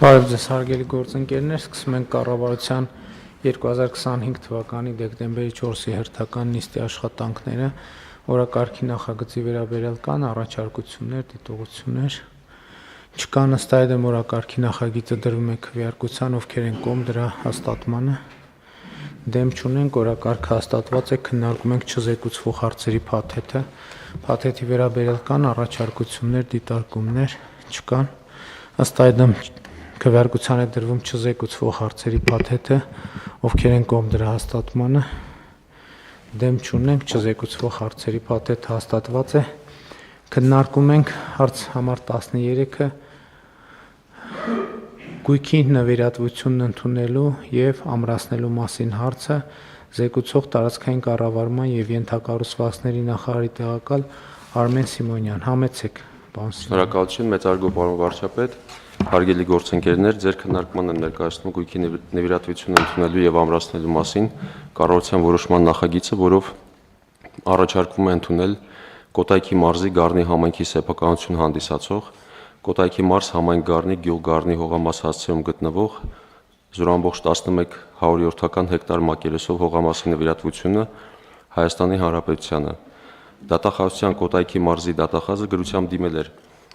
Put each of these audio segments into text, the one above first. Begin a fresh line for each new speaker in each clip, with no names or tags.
Բարև ձեզ հարգելի գործընկերներ, սկսում ենք կառավարության 2025 թվականի դեկտեմբերի 4-ի հերթական նիստի աշխատանքները, օրակարգի նախագծի վերաբերյալ կան առաջարկություններ, դիտողություններ, չկան, ըստ այդմ օրակարգի նախագիծը դրվում է քվեարկության, ովքեր են կողմ դրա հաստատմանը, դեմ չունենք, օրակարգը հաստատված է, քննարկում ենք չզեկուցվող հարցերի փաթեթը, փաթեթի վերաբերյալ կան առաջարկություններ, դիտարկումներ, չկան, ըստ այդմ քվեարկության է դրվում չզեկուցվող հարցերի փաթեթը, ովքեր են կողմ դրա հաստատմանը, դեմ չունենք, չզեկուցվող հարցերի փաթեթը հաստատված է, քննարկում ենք հարց համար 13-ը գույքի նվիրատվությունն ընդունելու եւ ամրացնելու մասին հարցը, զեկուցող տարածքային կառավարման եւ ենթակառուցվածքների նախարարի տեղակալ Արմեն Սիմոնյան, համեցեք, պարոն Սիմոնյան։
Շնորհակալություն, մեծարգո պարոն վարչապետ, հարգելի գործընկերներ, ձեր քննարկման եմ ներկայացնում գույքի նվիրատվությունը ընդունելու եւ ամրացնելու մասին կառավարության որոշման նախագիծը, որով առաջարկվում է ընդունել Կոտայքի մարզի Գառնի համայնքի սեփականություն հանդիսացող Կոտայքի մարզ համայնք Գառնի գյուղ Գառնի հողամաս հասցեում գտնվող 0.11 հեկտար մակերեսով հողամասի նվիրատվությունը Հայաստանի Հանրապետությանը։ Դատախազության Կոտայքի մարզի դատախազը գրությամբ դիմել էր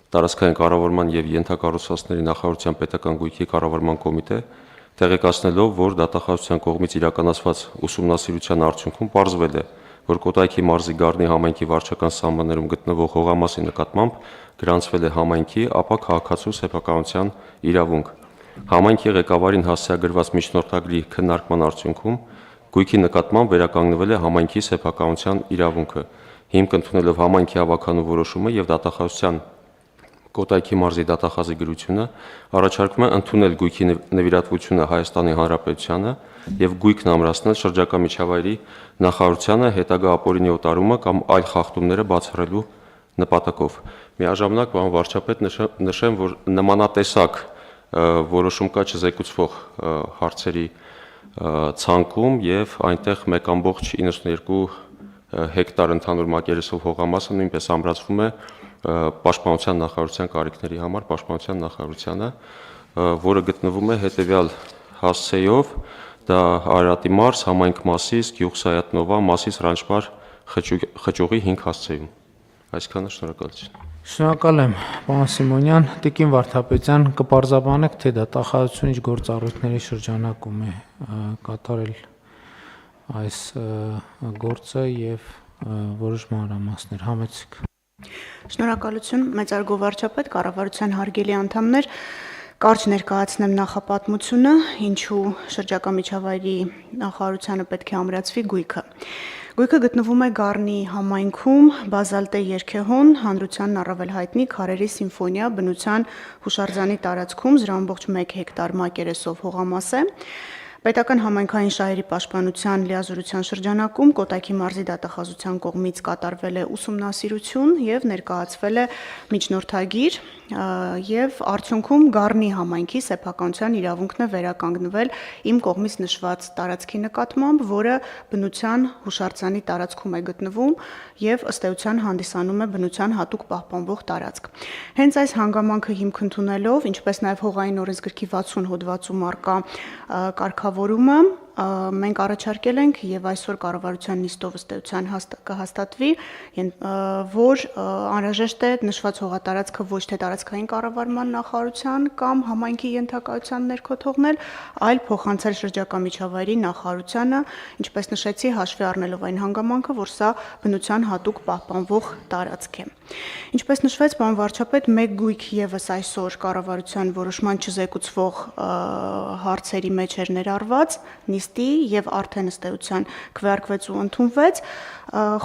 տարածքային կառավարման եւ ենթակառուցվածքների նախարարության պետական գույքի կառավարման կոմիտե, տեղեկացնելով, որ դատախազության կողմից իրականացված ուսումնասիրության արդյունքում պարզվել է, որ Կոտայքի մարզի Գառնի համայնքի վարչական սահմաններում գտնվող հողամասի նկատմամբ գրանցվել է համայնքի, ապա քաղաքացու սեփականության իրավունք։ Համայնքի ղեկավարին հասցեագրված միջնորդագրի քննարկման արդյունքում գույքի նկատմամբ վերականգնվել է համայնքի սեփականության իրավունքը։ Հիմք ընդունելով համայնքի հավաքանու որոշումը եւ դատախազության Կոտայքի մարզի դատախազի գրությունը, առաջարկում է ընդունել գույքի նվիրատվությունը Հայաստանի Հանրապետությանը եւ գույքն ամրացնել շրջակա միջավայրի նախարարությանը հետագա ապօրինի օտարումը կամ այլ խախտումները բացառելու նպատակով։ Միաժամանակ, պարոն վարչապետ, նշեմ, որ նմանատեսակ որոշում կա չզեկուցվող հարցերի ցանկում եւ այնտեղ 1.92 հեկտար ընդհանուր մակերեսով հողամասը նույնպես ամրացվում է Պաշտպանության նախարարության կարիքների համար Պաշտպանության նախարարությանը, որը գտնվում է հետևյալ հասցեով, դա Արարատի մարզ, համայնք Մասիս, գյուղ Սայաթնովա, Մասիս Ռանչպար խճուղի 5 հասցեում։ Այսքանը, շնորհակալություն։
Շնորհակալ եմ, պարոն Սիմոնյան, Տիկին Վարդապետյան, կպարզաբանեք, թե դատախազությունը ինչ գործառույթների շրջանակում է կատարել այս գործը եւ որոշ մանրամասներ, համեցեք։
Շնորհակալություն, մեծարգո վարչապետ, կառավարության հարգելի անդամներ, կարճ ներկայացնեմ նախապատմությունը, ինչու շրջակա միջավայրի նախարարությանը պետք է ամրացվի գույքը։ Գույքը գտնվում է Գառնի համայնքում, բազալտե երգեհոն, հանրությանն առավել հայտնի Քարերի սիմֆոնիա բնության հուշարձանի տարածքում 0.1 հեկտար մակերեսով հողամաս է։ Պետական համայնքային շահերի պաշտպանության լիազորության շրջանակում Կոտայքի մարզի դատախազության կողմից կատարվել է ուսումնասիրություն եւ ներկայացվել է միջնորդագիր եւ արդյունքում Գառնի համայնքի սեփականության իրավունքն է վերականգնվել իմ կողմից նշված տարածքի նկատմամբ, որը բնության հուշարձանի տարածքում է գտնվում եւ ըստ էության հանդիսանում է բնության հատուկ պահպանվող տարածք։ Հենց այս հանգամանքը հիմք ընդունելով, ինչպես նաեւ հողային օրենսգրքի 60 հոդվածում առկա կարգավորումը մենք առաջարկել ենք եւ այսօր կառավարության նիստով ըստ էության կհաստատվի, որ անհրաժեշտ է նշված հողատարածքը ոչ թե տարածքային կառավարման նախարարության կամ համայնքի ենթակայության ներքո թողնել, այլ փոխանցել շրջակա միջավայրի նախարարությանը, ինչպես նշեցի, հաշվի առնելով այն հանգամանքը, որ սա բնության հատուկ պահպանվող տարածք է։ Ինչպես նշվեց, պարոն վարչապետ, մեկ գույք եւս այսօր կառավարության որոշման չզեկուցվող հարցերի մեջ էր ներառված նիստի եւ արդեն ըստ էության քվեարկվեց ու ընդունվեց,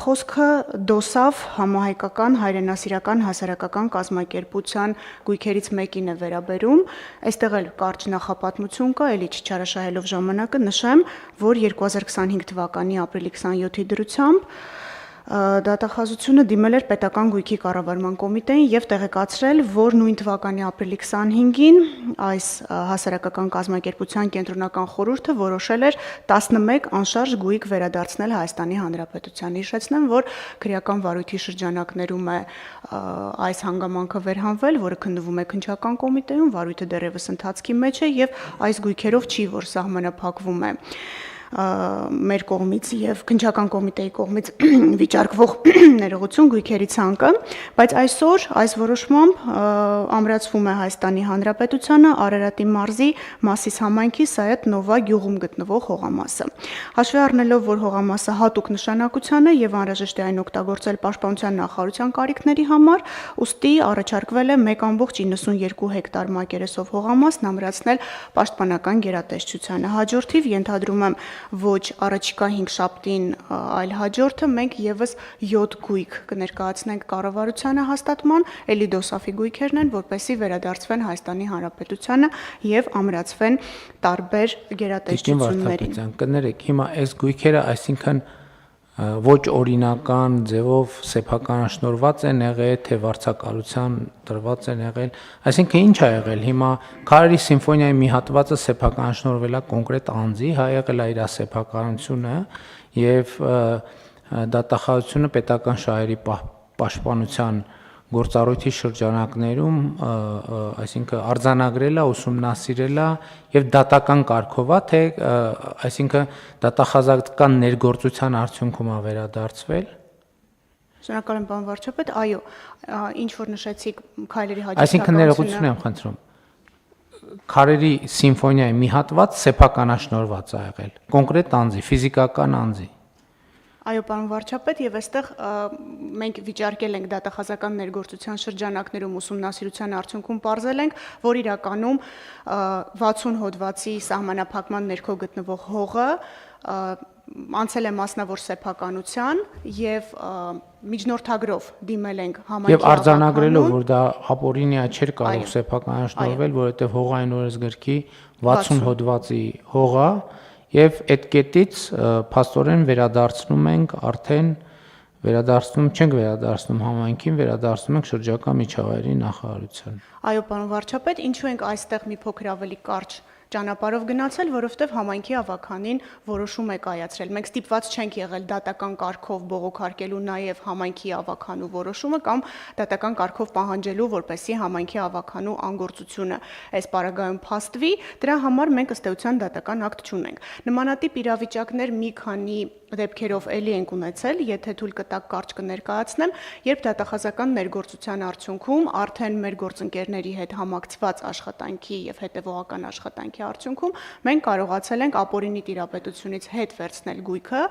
խոսքը դոսավ համահայկական հայրենասիրական հասարակական կազմակերպության գույքերից մեկին է վերաբերում, այստեղ էլ կարճ նախապատմություն կա, էլի չչարաշահելով ժամանակը նշեմ, որ 2025 թվականի ապրիլի 27-ի դրությամբ Դատախազությունը դիմել էր պետական գույքի կառավարման կոմիտեին եւ տեղեկացրել, որ նույն թվականի ապրիլի 25-ին այս հասարակական կազմակերպության կենտրոնական խորհուրդը որոշել էր 11 անշարժ գույք վերադարձնել Հայաստանի Հանրապետության։ Հիշեցնեմ, որ քրեական վարույթի շրջանակներում է այս հանգամանքը վերհանվել, որը քննվում է քննչական կոմիտեում, վարույթը դեռևս ընթացքի մեջ է եւ այս գույքերով չի, որ սահմանափակվում է մեր կողմից եւ քննչական կոմիտեի կողմից վիճարկվող ներողություն գույքերի ցանկը, բայց այսօր այս որոշմամբ ամրացվում է Հայաստանի Հանրապետությանը Արարատի մարզի Մասիս համայնքի Սայաթ Նովա գյուղում գտնվող հողամասը։ Հաշվի առնելով, որ հողամասը հատուկ նշանակության է եւ անհրաժեշտ է այն օգտագործել պաշտպանության նախարարության կարիքների համար, ուստի առաջարկվել է 1.92 հեկտար մակերեսով հողամասն ամրացնել պաշտպանական գերատեսչությանը։ Հաջորդիվ ենթադրում եմ ոչ առաջիկա 5 շաբթին, այլ հաջորդը մենք եւս 7 գույք կներկայացնենք կառավարությանը հաստատման, ելի դոսաֆի գույքերն են, որպեսզի վերադարձվեն Հայաստանի Հանրապետությանը եւ ամրացվեն տարբեր գերատեսչություններին։
Կներեք, հիմա այս գույքերը, այսինքն ոչ օրինական ձևով սեփականաշնորհված են եղել, թե վարձակալության տրված են եղել, այսինքն ինչ է եղել, հիմա Քարերի սիմֆոնիայի մի հատվածը սեփականաշնորհվել է կոնկրետ անձի, հա եղել է իր սեփականությունը եւ դատախազությունը պետական շահերի պաշտպանության գործառույթի շրջանակներում, այսինքն արձանագրել է, ուսումնասիրել է եւ դատական կարգով է, թե այսինքն դատախազական ներգործության արդյունքում է վերադարձվել։
Շնորհակալ եմ, պարոն վարչապետ, այո, ինչ որ նշեցիք քայլերի հաջորդականությունը։
Այսինքն ներողություն եմ խնդրում։ Քարերի սիմֆոնիայի մի հատված սեփականաշնորհված է եղել, կոնկրետ անձի, ֆիզիկական անձի։
Այո, պարոն վարչապետ, եւ այստեղ մենք վիճարկել ենք դատախազական ներգործության շրջանակներում ուսումնասիրության արդյունքում պարզել ենք, որ իրականում 60 հոդվածի սահմանափակման ներքո գտնվող հողը անցել է մասնավոր սեփականության եւ միջնորդագրով դիմել ենք համայնքի
եւ արձանագրելով, որ դա ապօրինյա չէր կարող սեփականաշնորհվել, որովհետեւ հողային օրենսգրքի 60 հոդվածի հող է եւ այդ կետից փաստորեն վերադարձնում ենք արդեն չենք վերադարձնում համայնքին, վերադարձնում ենք շրջակա միջավայրի նախարարության։
Այո, պարոն վարչապետ, ինչու ենք այստեղ մի փոքր ավելի կարճ ճանապարհով գնացել, որովհետև համայնքի ավականին որոշում է կայացրել։ Մենք ստիպված չենք եղել դատական կարգով բողոքարկելու նաև համայնքի ավականու որոշումը կամ դատական կարգով պահանջելու, որպեսզի համայնքի ավականու անգործությունը այս պարագայում փաստվի, դրա համար մենք ըստ էության դատական ակտ չունենք։ Նմանատիպ իրավիճակներ մի քանի դեպքերով էլի ենք ունեցել, եթե թույլ կտակ կարճ կներկայացնեմ, երբ դատախազական ներգործության արդյունքում արդեն մեր գործընկերների հետ համակցված աշխատանքի եւ հետեւողական աշխատանքի արդյունքում մենք կարողացել ենք ապօրինի տիրապետությունից հետ վերցնել գույքը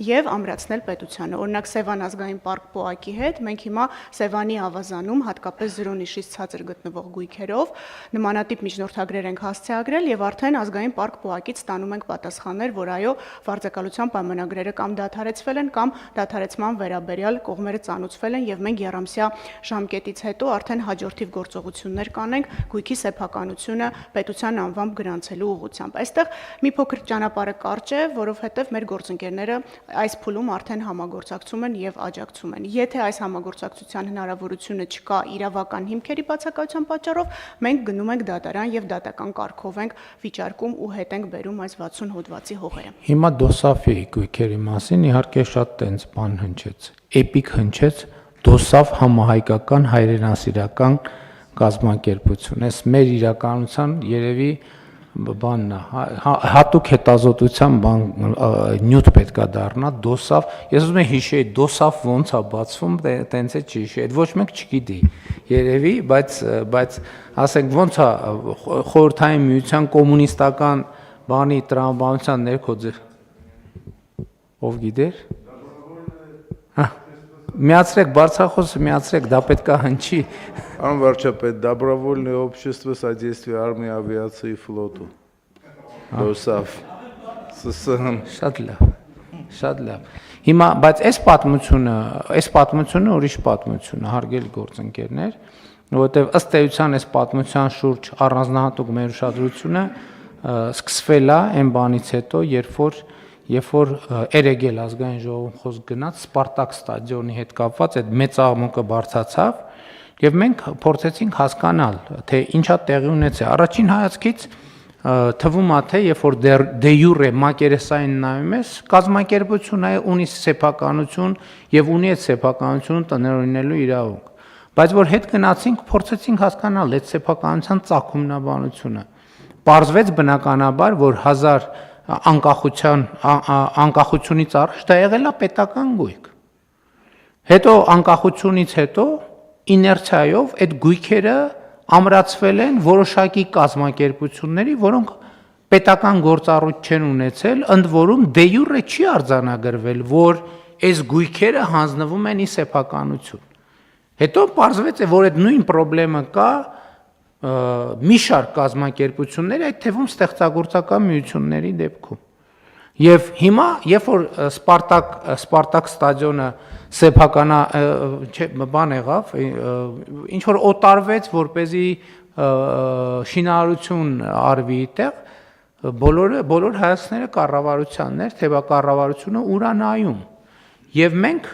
եւ ամրացնել պետությանը։ Օրինակ Սևան ազգային պարկ ՊՕԱԿ-ի հետ մենք հիմա Սևանի ավազանում հատկապես 0-ից ցածր գտնվող գույքերով նմանատիպ միջնորդագրեր ենք հասցեագրել եւ արդեն ազգային պարկ ՊՕԱԿ-ից ստանում ենք պատասխաններ, որ այո, վարձակալության պայմանագրերը կամ դադարեցվել են կամ դադարեցման վերաբերյալ կողմերը ծանուցվել են եւ մենք երամսյա ժամկետից հետո արդեն հաջորդիվ գործողություններ կանենք գույքի սեփականությունը պետության անվամբ գրանցելու ուղղությամբ։ Այստեղ մի փոքր ճանապարհը կարճ է, որովհետեւ մեր գործընկերները այս փուլում արդեն համագործակցում են եւ աջակցում են։ Եթե այս համագործակցության հնարավորությունը չկա իրավական հիմքերի բացակայության պատճառով, մենք գնում ենք դատարան եւ դատական կարգով ենք վիճարկում ու հետ ենք բերում այս 60 հոդվածի հողերը։
Հիմա դոսաֆի գույքերի մասին իհարկե շատ տենց բան հնչեց, էպիկ հնչեց, դոսաֆ համահայկական հայրենասիրական կազմակերպություն։ Այս մեր իրականության երևի բանն է, հատուկ հետազոտության բան նյութ պետքա դառնա, դոսաֆ, ես ուզում եմ հիշեի, դոսաֆ ոնց է բացվում, տենց է չհիշեի, այդ ոչ մեկ չգիտի երևի, բայց ասենք ոնց է խորհրդային միության կոմունիստական բանի տրամաբանության ներքո ով գիտեր։ Միացրեք բարձրախոսը, միացրեք, դա պետք է հնչի։
Пан варчапет, добровольное общество содействия армии, авиации и флоту. ԴՕՍԱՖ, ՍՍՀ։
Շատ լավ, շատ լավ։ Հիմա, բայց այս պատմությունը ուրիշ պատմություն է, հարգելի գործընկերներ, որովհետև ըստ էության այս պատմության շուրջ առանձնահատուկ մեր ուշադրությունը սկսվել է այն բանից հետո, երբ որ երբ որ Էրեգել ազգային ժողովում խոսք գնաց Սպարտակ ստադիոնի հետ կապված այդ մեծ աղմուկը բարձրացավ եւ մենք փորձեցինք հասկանալ թե ինչա տեղի ունեցել առաջին հայացքից թվում է թե երբ որ դե յուրե մակերեսային նայում ես կազմակերպությունը ունի սեփականություն եւ ունի այդ սեփականությունը տնօրինելու իրավունք բայց որ հետ գնացինք փորձեցինք հասկանալ այդ սեփականության ծագումնաբանությունը պարզվեց բնականաբար որ 1000 անկախությունից առաջ դա եղել է պետական գույք հետո անկախությունից հետո իներցիայով այդ գույքերը ամրացվել են որոշակի կազմակերպությունների, որոնք պետական գործառույթ չեն ունեցել, ընդ որում դե յուրե չի արձանագրվել, որ այս գույքերը հանձնվում են ի սեփականություն։ Հետո պարզվեց, որ այդ նույն խնդրեմը կա մի շարք կազմակերպությունների, այդ թվում ստեղծագործական միությունների դեպքում։ Եվ հիմա, երբ որ Սպարտակ ստադիոնը սեփականա բան եղավ, ինչ որ օտարվեց, որպեսզի շինարարություն արվի այդտեղ, բոլոր հայացքները կառավարությանն էր, թե բա կառավարությունը ուր է նայում։ Եվ մենք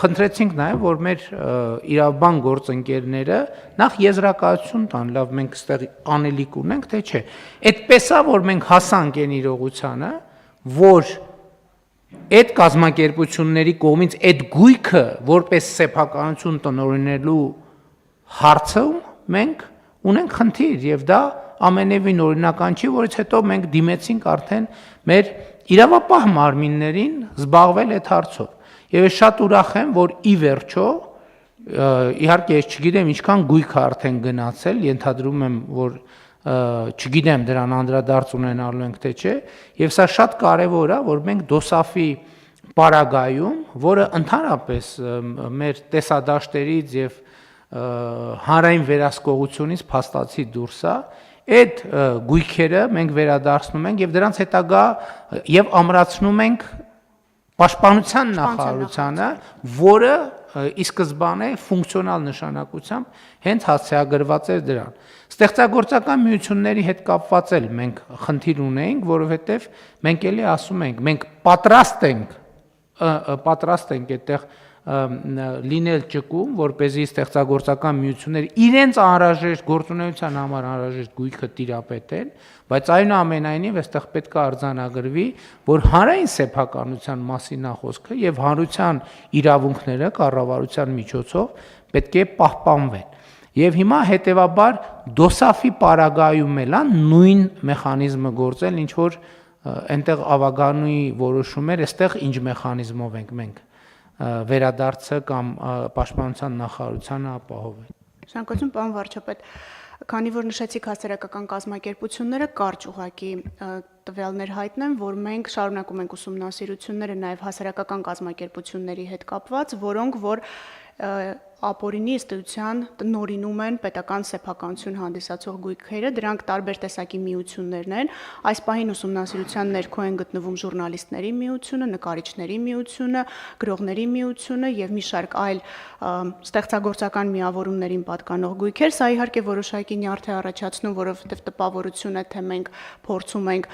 խնդրեցինք նաև, որ մեր իրավաբան գործընկերները նախ եզրակացություն տան, լավ, մենք այստեղ անելիք ունենք, թե չէ։ Այդպես է, որ մենք հասանք այն իրողությանը, որ այդ կազմակերպությունների կողմից այդ գույքը որպես սեփականություն տնօրինելու հարցում մենք ունենք խնդիր եւ դա ամենևին օրինական չի, որից հետո մենք դիմեցինք արդեն մեր իրավապահ մարմիններին զբաղվել այդ հարցով։ Եվ ես շատ ուրախ եմ, որ ի վերջո իհարկե ես չգիտեմ ինչքան գույքը արդեն գնացել, ենթադրում եմ, որ չգիտեմ դրան անդրադարձ ունենալու ենք թե չէ, եւ սա շատ կարեւոր է, որ մենք DOSAF-ի պարագայում, որը ընդհանրապես մեր տեսադաշտերից եւ հանրային վերահսկողությունից փաստացի դուրս է, այդ գույքերը մենք վերադարձնում ենք եւ դրանց հետագա եւ ամրացնում ենք Պաշտպանության նախարարությանը, որը ի սկզբանե ֆունկցիոնալ նշանակությամբ հենց հասցեագրված էր դրան։ Ստեղծագործական միությունների հետ կապված էլ մենք խնդիր ունեինք, որովհետև մենք էլի ասում ենք, մենք պատրաստ ենք այդտեղ լինել ճկում, որպեսզի ստեղծագործական միությունները իրենց անհրաժեշտ գործունեության համար անհրաժեշտ գույքը տիրապետեն, բայց այնուամենայնիվ այստեղ պետք է արձանագրվի, որ հանրային սեփականության մասին է խոսքը եւ հանրության իրավունքները կառավարության միջոցով պետք է պահպանվեն։ Եվ հիմա հետեւաբար DOSAF-ի պարագայում էլ է նույն մեխանիզմը գործել, ինչ որ այնտեղ ավագանուի որոշում էր, այստեղ ինչ մեխանիզմով ենք մենք վերադարձը կամ պաշտպանության նախարարությանը ապահովել։
Շնորհակալություն, պարոն վարչապետ, քանի որ նշեցիք հասարակական կազմակերպությունները, կարճ ուղղակի տվյալներ հայտնեմ, որ մենք շարունակում ենք ուսումնասիրությունները նաև հասարակական կազմակերպությունների հետ կապված, որոնք որ ապօրինի ըստ էության տնօրինում են պետական սեփականություն հանդիսացող գույքերը, դրանք տարբեր տեսակի միություններն են։ Այս պահին ուսումնասիրության ներքո են գտնվում ժուրնալիստների միությունը, նկարիչների միությունը, գրողների միությունը եւ մի շարք այլ ստեղծագործական միավորումներին պատկանող գույքեր։ Սա իհարկե որոշակի նյարդ է առաջացնում, որովհետեւ տպավորություն է, թե մենք փորձում ենք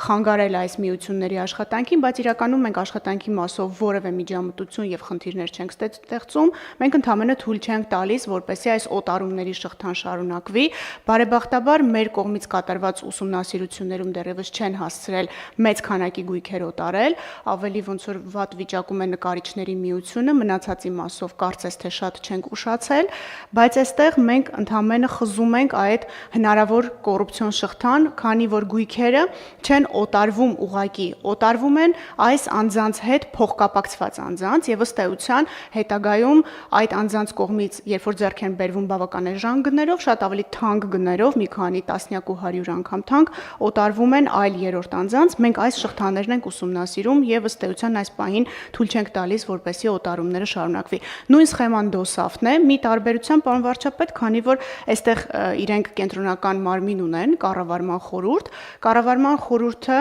խանգարել այս միությունների աշխատանքին, բայց իրականում մենք աշխատանքի մասով որևէ միջամտություն եւ խնդիրներ չենք ստեղծում։ Մենք ընդհանրապես թույլ չենք տալիս, որպեսզի այս օտարումների շղթան շարունակվի։ Բարեբախտաբար մեր կողմից կատարված ուսումնասիրություններում դեռևս չեն հասցրել մեծ քանակի գույքեր օտարել, ավելի ոնց որ վատ վիճակում է նկարիչների միությունը, մնացածի մասով կարծես թե շատ չենք ուշացել, բայց այստեղ մենք ընդհանրապես խզում ենք այդ հնարավոր կոռուպցիոն շղթան, քանի որ գույքերը չեն օտարվում ուղղակի, օտարվում են այս անձանց հետ փոխկապակցված անձանց եւ ըստ էության հետագայում այդ անձանց կողմից, երբ որ ձեռք են բերվում բավական էժան գներով, շատ ավելի թանկ գներով, մի քանի տասնյակ ու 100 անգամ թանկ, օտարվում են այլ երրորդ անձանց, մենք այս շղթաներն ենք ուսումնասիրում եւ ըստ էության այս պահին թույլ չենք տալիս, որպեսզի օտարումները շարունակվի։ Նույն սխեման DOSAF-ն է, մի տարբերությամբ, պարոն վարչապետ, քանի որ այստեղ իրենք կենտրոնական մարմին ունեն, կառավարման խորհուրդ, կառավարման խորհուրդը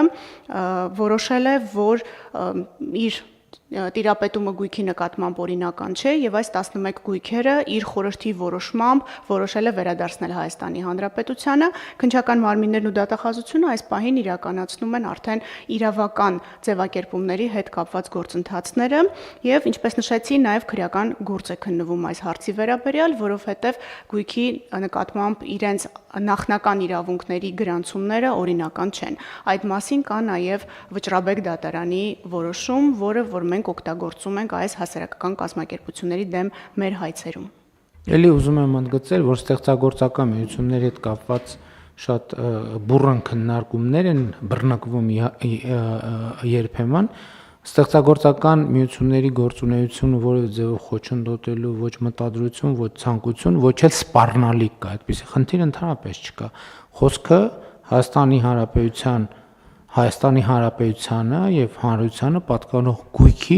որոշել է, որ իր տիրապետումը գույքի նկատմամբ օրինական չէ եւ այս 11 գույքերը իր խորհրդի որոշմամբ որոշել է վերադարձնել Հայաստանի Հանրապետությանը։ Քննչական մարմիններն ու դատախազությունը այս պահին իրականացնում են արդեն իրավական ձևակերպումների հետ կապված գործընթացները եւ ինչպես նշեցի, նաեւ քրեական գործ է քննվում այս հարցի վերաբերյալ, որովհետեւ գույքի նկատմամբ իրենց նախնական իրավունքների գրանցումները օրինական չեն։ Այդ մասին կա նաեւ Վճռաբեկ դատարանի որոշում, որը որ մենք օգտագործում ենք այս հասարակական կազմակերպությունների դեմ մեր հայցերում։
Էլի ուզում եմ ընդգծել, որ ստեղծագործական միությունների հետ կապված շատ բուռն քննարկումներ են բռնկվում երբեմն։ Ստեղծագործական միությունների գործունեությունը որևէ ձևով խոչընդոտելու ոչ մտադրություն, ոչ ցանկություն, ոչ էլ սպառնալիք կա, այդպիսի խնդիր ընդհանրապես չկա։ Խոսքը Հայաստանի Հանրապետությանը եւ հանրությանը պատկանող գույքի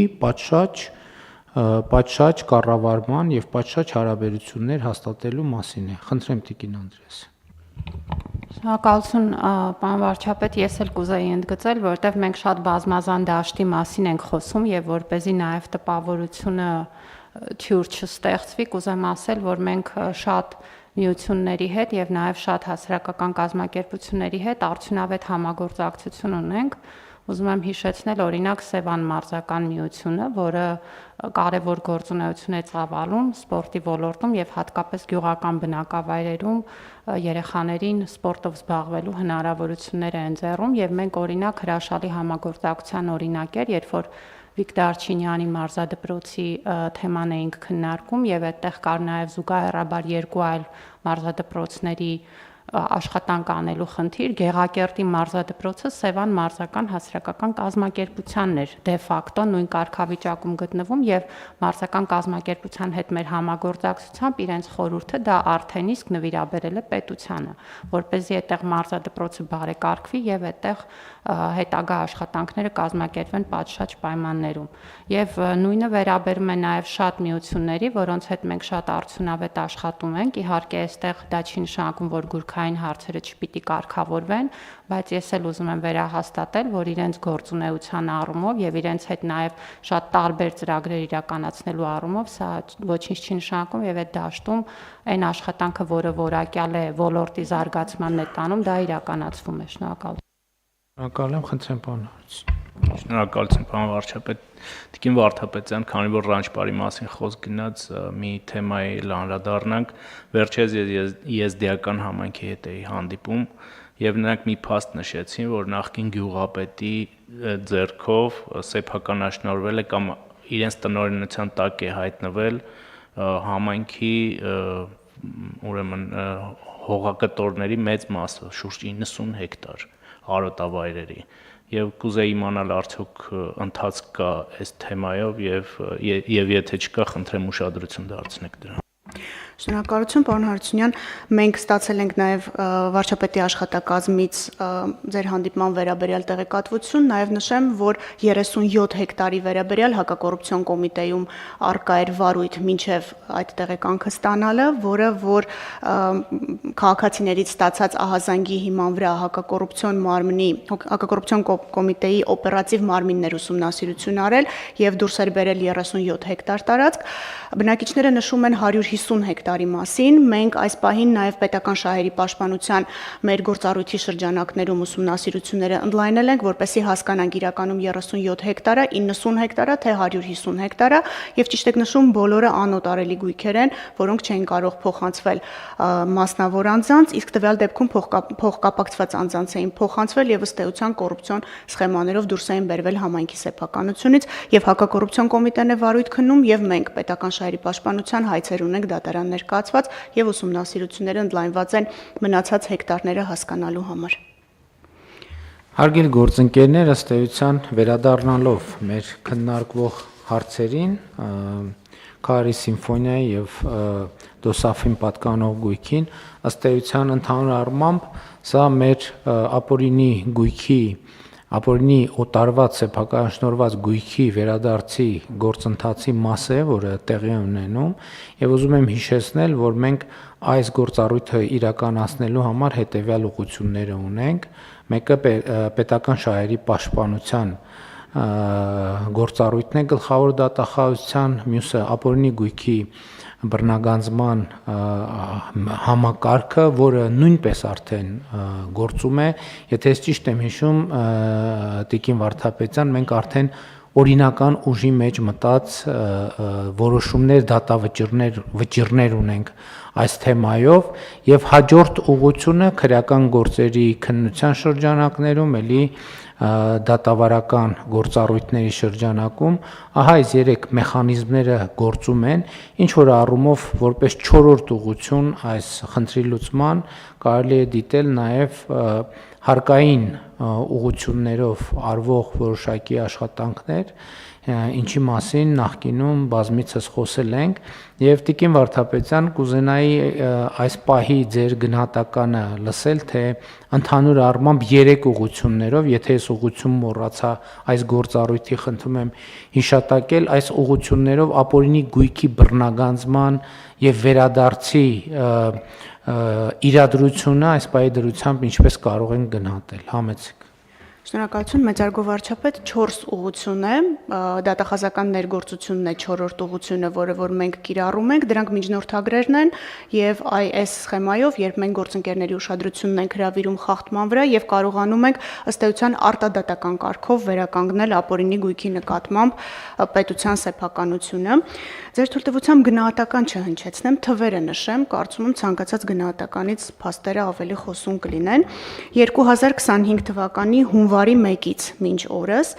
պատշաճ կառավարման եւ պատշաճ հարաբերություններ հաստատելու մասին է։ Խնդրեմ Տիկին Անդրեաս։
Շնորհակալություն, պարոն վարչապետ, ես էլ կուզեի ընդգծել, որովհետև մենք շատ բազմազան դաշտի մասին ենք խոսում եւ որպեսզի նաեւ տպավորությունը թյուր չստեղծվի, կուզեմ ասել, որ մենք շատ միությունների հետ եւ նաեւ շատ հասարակական կազմակերպությունների հետ արդյունավետ համագործակցություն ունենք։ Ուզում եմ հիշեցնել օրինակ Սևան մարզական միությունը, որը կարևոր գործունեություն է ծավալում սպորտի ոլորտում եւ հատկապես գյուղական բնակավայրերում երեխաներին սպորտով զբաղվելու հնարավորություններ է ընձեռում եւ մենք օրինակ հրաշալի համագործակցության օրինակ էր, երբ որ Վիկտոր Արչինյանի մարզադպրոցի թեման էինք քննարկում եւ այդտեղ կար նաեւ զուգահեռաբար երկու այլ մարզադպրոցների աշխատանք անելու խնդիր, Գեղակերտի մարզադպրոցը Սևան մարզական հասարակական կազմակերպությանն էր դե ֆակտո նույն կարգավիճակում գտնվում եւ մարզական կազմակերպության հետ մեր համագործակցությամբ իրենց խորհուրդը դա արդեն իսկ նվիրաբերել է պետությանը, որպեսզի այդտեղ մարզադպրոցը բարեկարգվի եւ այդտեղ հետագա աշխատանքները կազմակերպվեն պատշաճ պայմաններում։ Եվ նույնը վերաբերում է նաեւ շատ միությունների, որոնց հետ մենք շատ արդյունավետ աշխատում ենք։ Իհարկե, այստեղ դա չի նշանակում, որ գույքային հարցերը չպիտի կարգավորվեն, բայց ես էլ ուզում եմ վերահաստատել, որ իրենց գործունեության առումով եւ իրենց հետ նաեւ շատ տարբեր ծրագրեր իրականացնելու առումով սա ոչինչ չի նշանակում եւ այդ դաշտում այն աշխատանքը, որը որակյալ է ոլորտի զարգացմանն է տանում, դա իրականացվում է։ Շնորհակալ
Շնորհակալ եմ, խնդրեմ պարոն Հարությունյան։
Շնորհակալություն, պարոն վարչապետ։ Տիկին Վարդապետյան, քանի որ ռանչպարի մասին խոսք գնաց, մի թեմայի անդրադառնանք։ Վերջերս եզդիական համայնքի հետ էի հանդիպում եւ նրանք մի փաստ նշեցին, որ նախկին գյուղապետի ձեռքով սեփականաշնորհվել է կամ իրենց տնօրինության տակ է հայտնվել համայնքի ուրեմն հողակտորների մեծ մասը, շուրջ 90 հեկտար արոտավայրերի եւ կուզեի իմանալ արդյոք ընթացք կա այս թեմայով եւ եթե չկա, խնդրեմ ուշադրություն դարձնեք դրան։
Շնորհակալություն, պարոն Հարությունյան, մենք ստացել ենք նաև վարչապետի աշխատակազմից ձեր հանդիպման վերաբերյալ տեղեկատվություն, նաև նշեմ, որ 37 հեկտարի վերաբերյալ հակակոռուպցիոն կոմիտեում արկա էր վարույթ մինչև այդ տեղեկանքը ստանալը, որը որ քաղաքացիներից ստացած ահազանգի հիման վրա հակակոռուպցիոն կոմիտեի օպերատիվ մարմիններ ուսումնասիրություն արել եւ դուրս էր բերել 37 հեկտար տարածք։ Բնակիչները նշում են 150 հեկտարի մասին, մենք այս պահին նաև պետական շահերի պաշտպանության մեր գործառույթի շրջանակներում ուսումնասիրությունները ընդլայնել ենք, որպեսզի հասկանանք իրականում 37 հեկտարը, 90 հեկտարը, թե 150 հեկտարը, եւ ճիշտ եք նշում, բոլորը անօտարելի գույքեր են, որոնք չեն կարող փոխանցվել մասնավոր անձանց, իսկ տվյալ դեպքում փոխկապակցված անձանց էին փոխանցվել եւ ըստ էության կոռուպցիոն սխեմաներով դուրս էին բերվել համայնքի սեփականությունից եւ հակակոռուպցիոն կոմիտեն է վարույթ քննում եւ մենք պետական շահերի պաշտպանության հայցեր ունենք դատարան ներկայացված եւ ուսումնասիրությունները ընդլայնված են մնացած հեկտարները հասկանալու համար։
Հարգելի գործընկերներ, ըստ էության վերադառնալով մեր քննարկվող հարցերին, Քարի սիմֆոնիայի եւ Դոսաֆին պատկանող գույքին, ըստ էության ընդհանուր առմամբ սա մեր ապօրինի օտարված սեփականաշնորհված գույքի վերադարձի գործընթացի մաս է, որը տեղի է ունենում, եւ ուզում եմ հիշեցնել, որ մենք այս գործառույթը իրականացնելու համար հետեւյալ ուղղությունները ունենք. մեկը պետական շահերի պաշտպանության գործառույթն է գլխավոր դատախազության, մյուսը ապօրինի գույքի բռնագանձման համակարգը, որը նույնպես արդեն գործում է, եթե ես ճիշտ եմ հիշում, Տիկին Վարդապետյան, մենք արդեն օրինական ուժի մեջ մտած որոշումներ, դատավճիռներ ունենք այս թեմայով եւ հաջորդ ուղղությունը քրեական գործերի քննության շրջանակներում էլի դատավարական գործառույթների շրջանակում ահա այս երեք մեխանիզմները գործում են, ինչ որ առումով որպես 4-րդ ուղղություն այս խնդրի լուծման կարելի է դիտել նաև հարկային ուղղություններով արվող որոշակի աշխատանքներ, ինչի մասին նախկինում բազմիցս խոսել ենք, եւ Տիկին Վարդապետյան, կուզենայի այս պահի ձեր գնահատականը լսել, թե ընդհանուր առմամբ 3 ուղղություններով, եթե այս ուղղություն մոռացա, այս գործառույթի խնդրում եմ հիշատակել, այս ուղղություններով ապօրինի գույքի բռնագանձման եւ վերադարձի իրադրությունը այս պահի դրությամբ ինչպես կարող են գնահատել, համեցեք։
Շնորհակալություն, մեծարգո վարչապետ, 4 ուղղություն է, դատախազական ներգործությունն է 4-րդ ուղղությունը, որը որ մենք կիրառում ենք, դրանք միջնորդագրերն են եւ այս սխեմայով, երբ մենք գործընկերների ուշադրությունն ենք հրավիրում խախտման վրա եւ կարողանում ենք ըստ էության արտադատական կարգով վերականգնել ապօրինի գույքի նկատմամբ պետության սեփականությունը։ Ձեր թույլտվությամբ գնահատական չհնչեցնեմ, թվերը նշեմ, կարծում եմ ցանկացած գնահատականից փաստերը ավելի խոսուն կլինեն։ 2025 թվականի հունվարի 1-ից մինչ օրս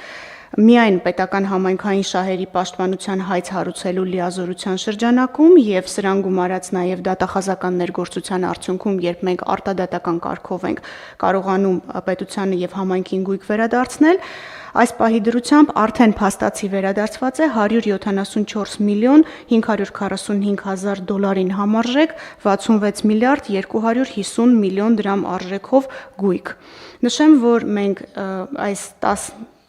միայն պետական համայնքային շահերի պաշտպանության հայց հարուցելու լիազորության շրջանակում եւ սրան գումարած նաեւ դատախազական ներգործության արդյունքում, երբ մենք արտադատական կարգով ենք կարողանում պետությանը եւ համայնքին գույք վերադարձնել, այս պահի դրությամբ արդեն փաստացի վերադարձված է 174 միլիոն 545 հազար դոլարին համարժեք 66 միլիարդ 250 միլիոն դրամ արժեքով գույք։ Նշեմ, որ մենք այս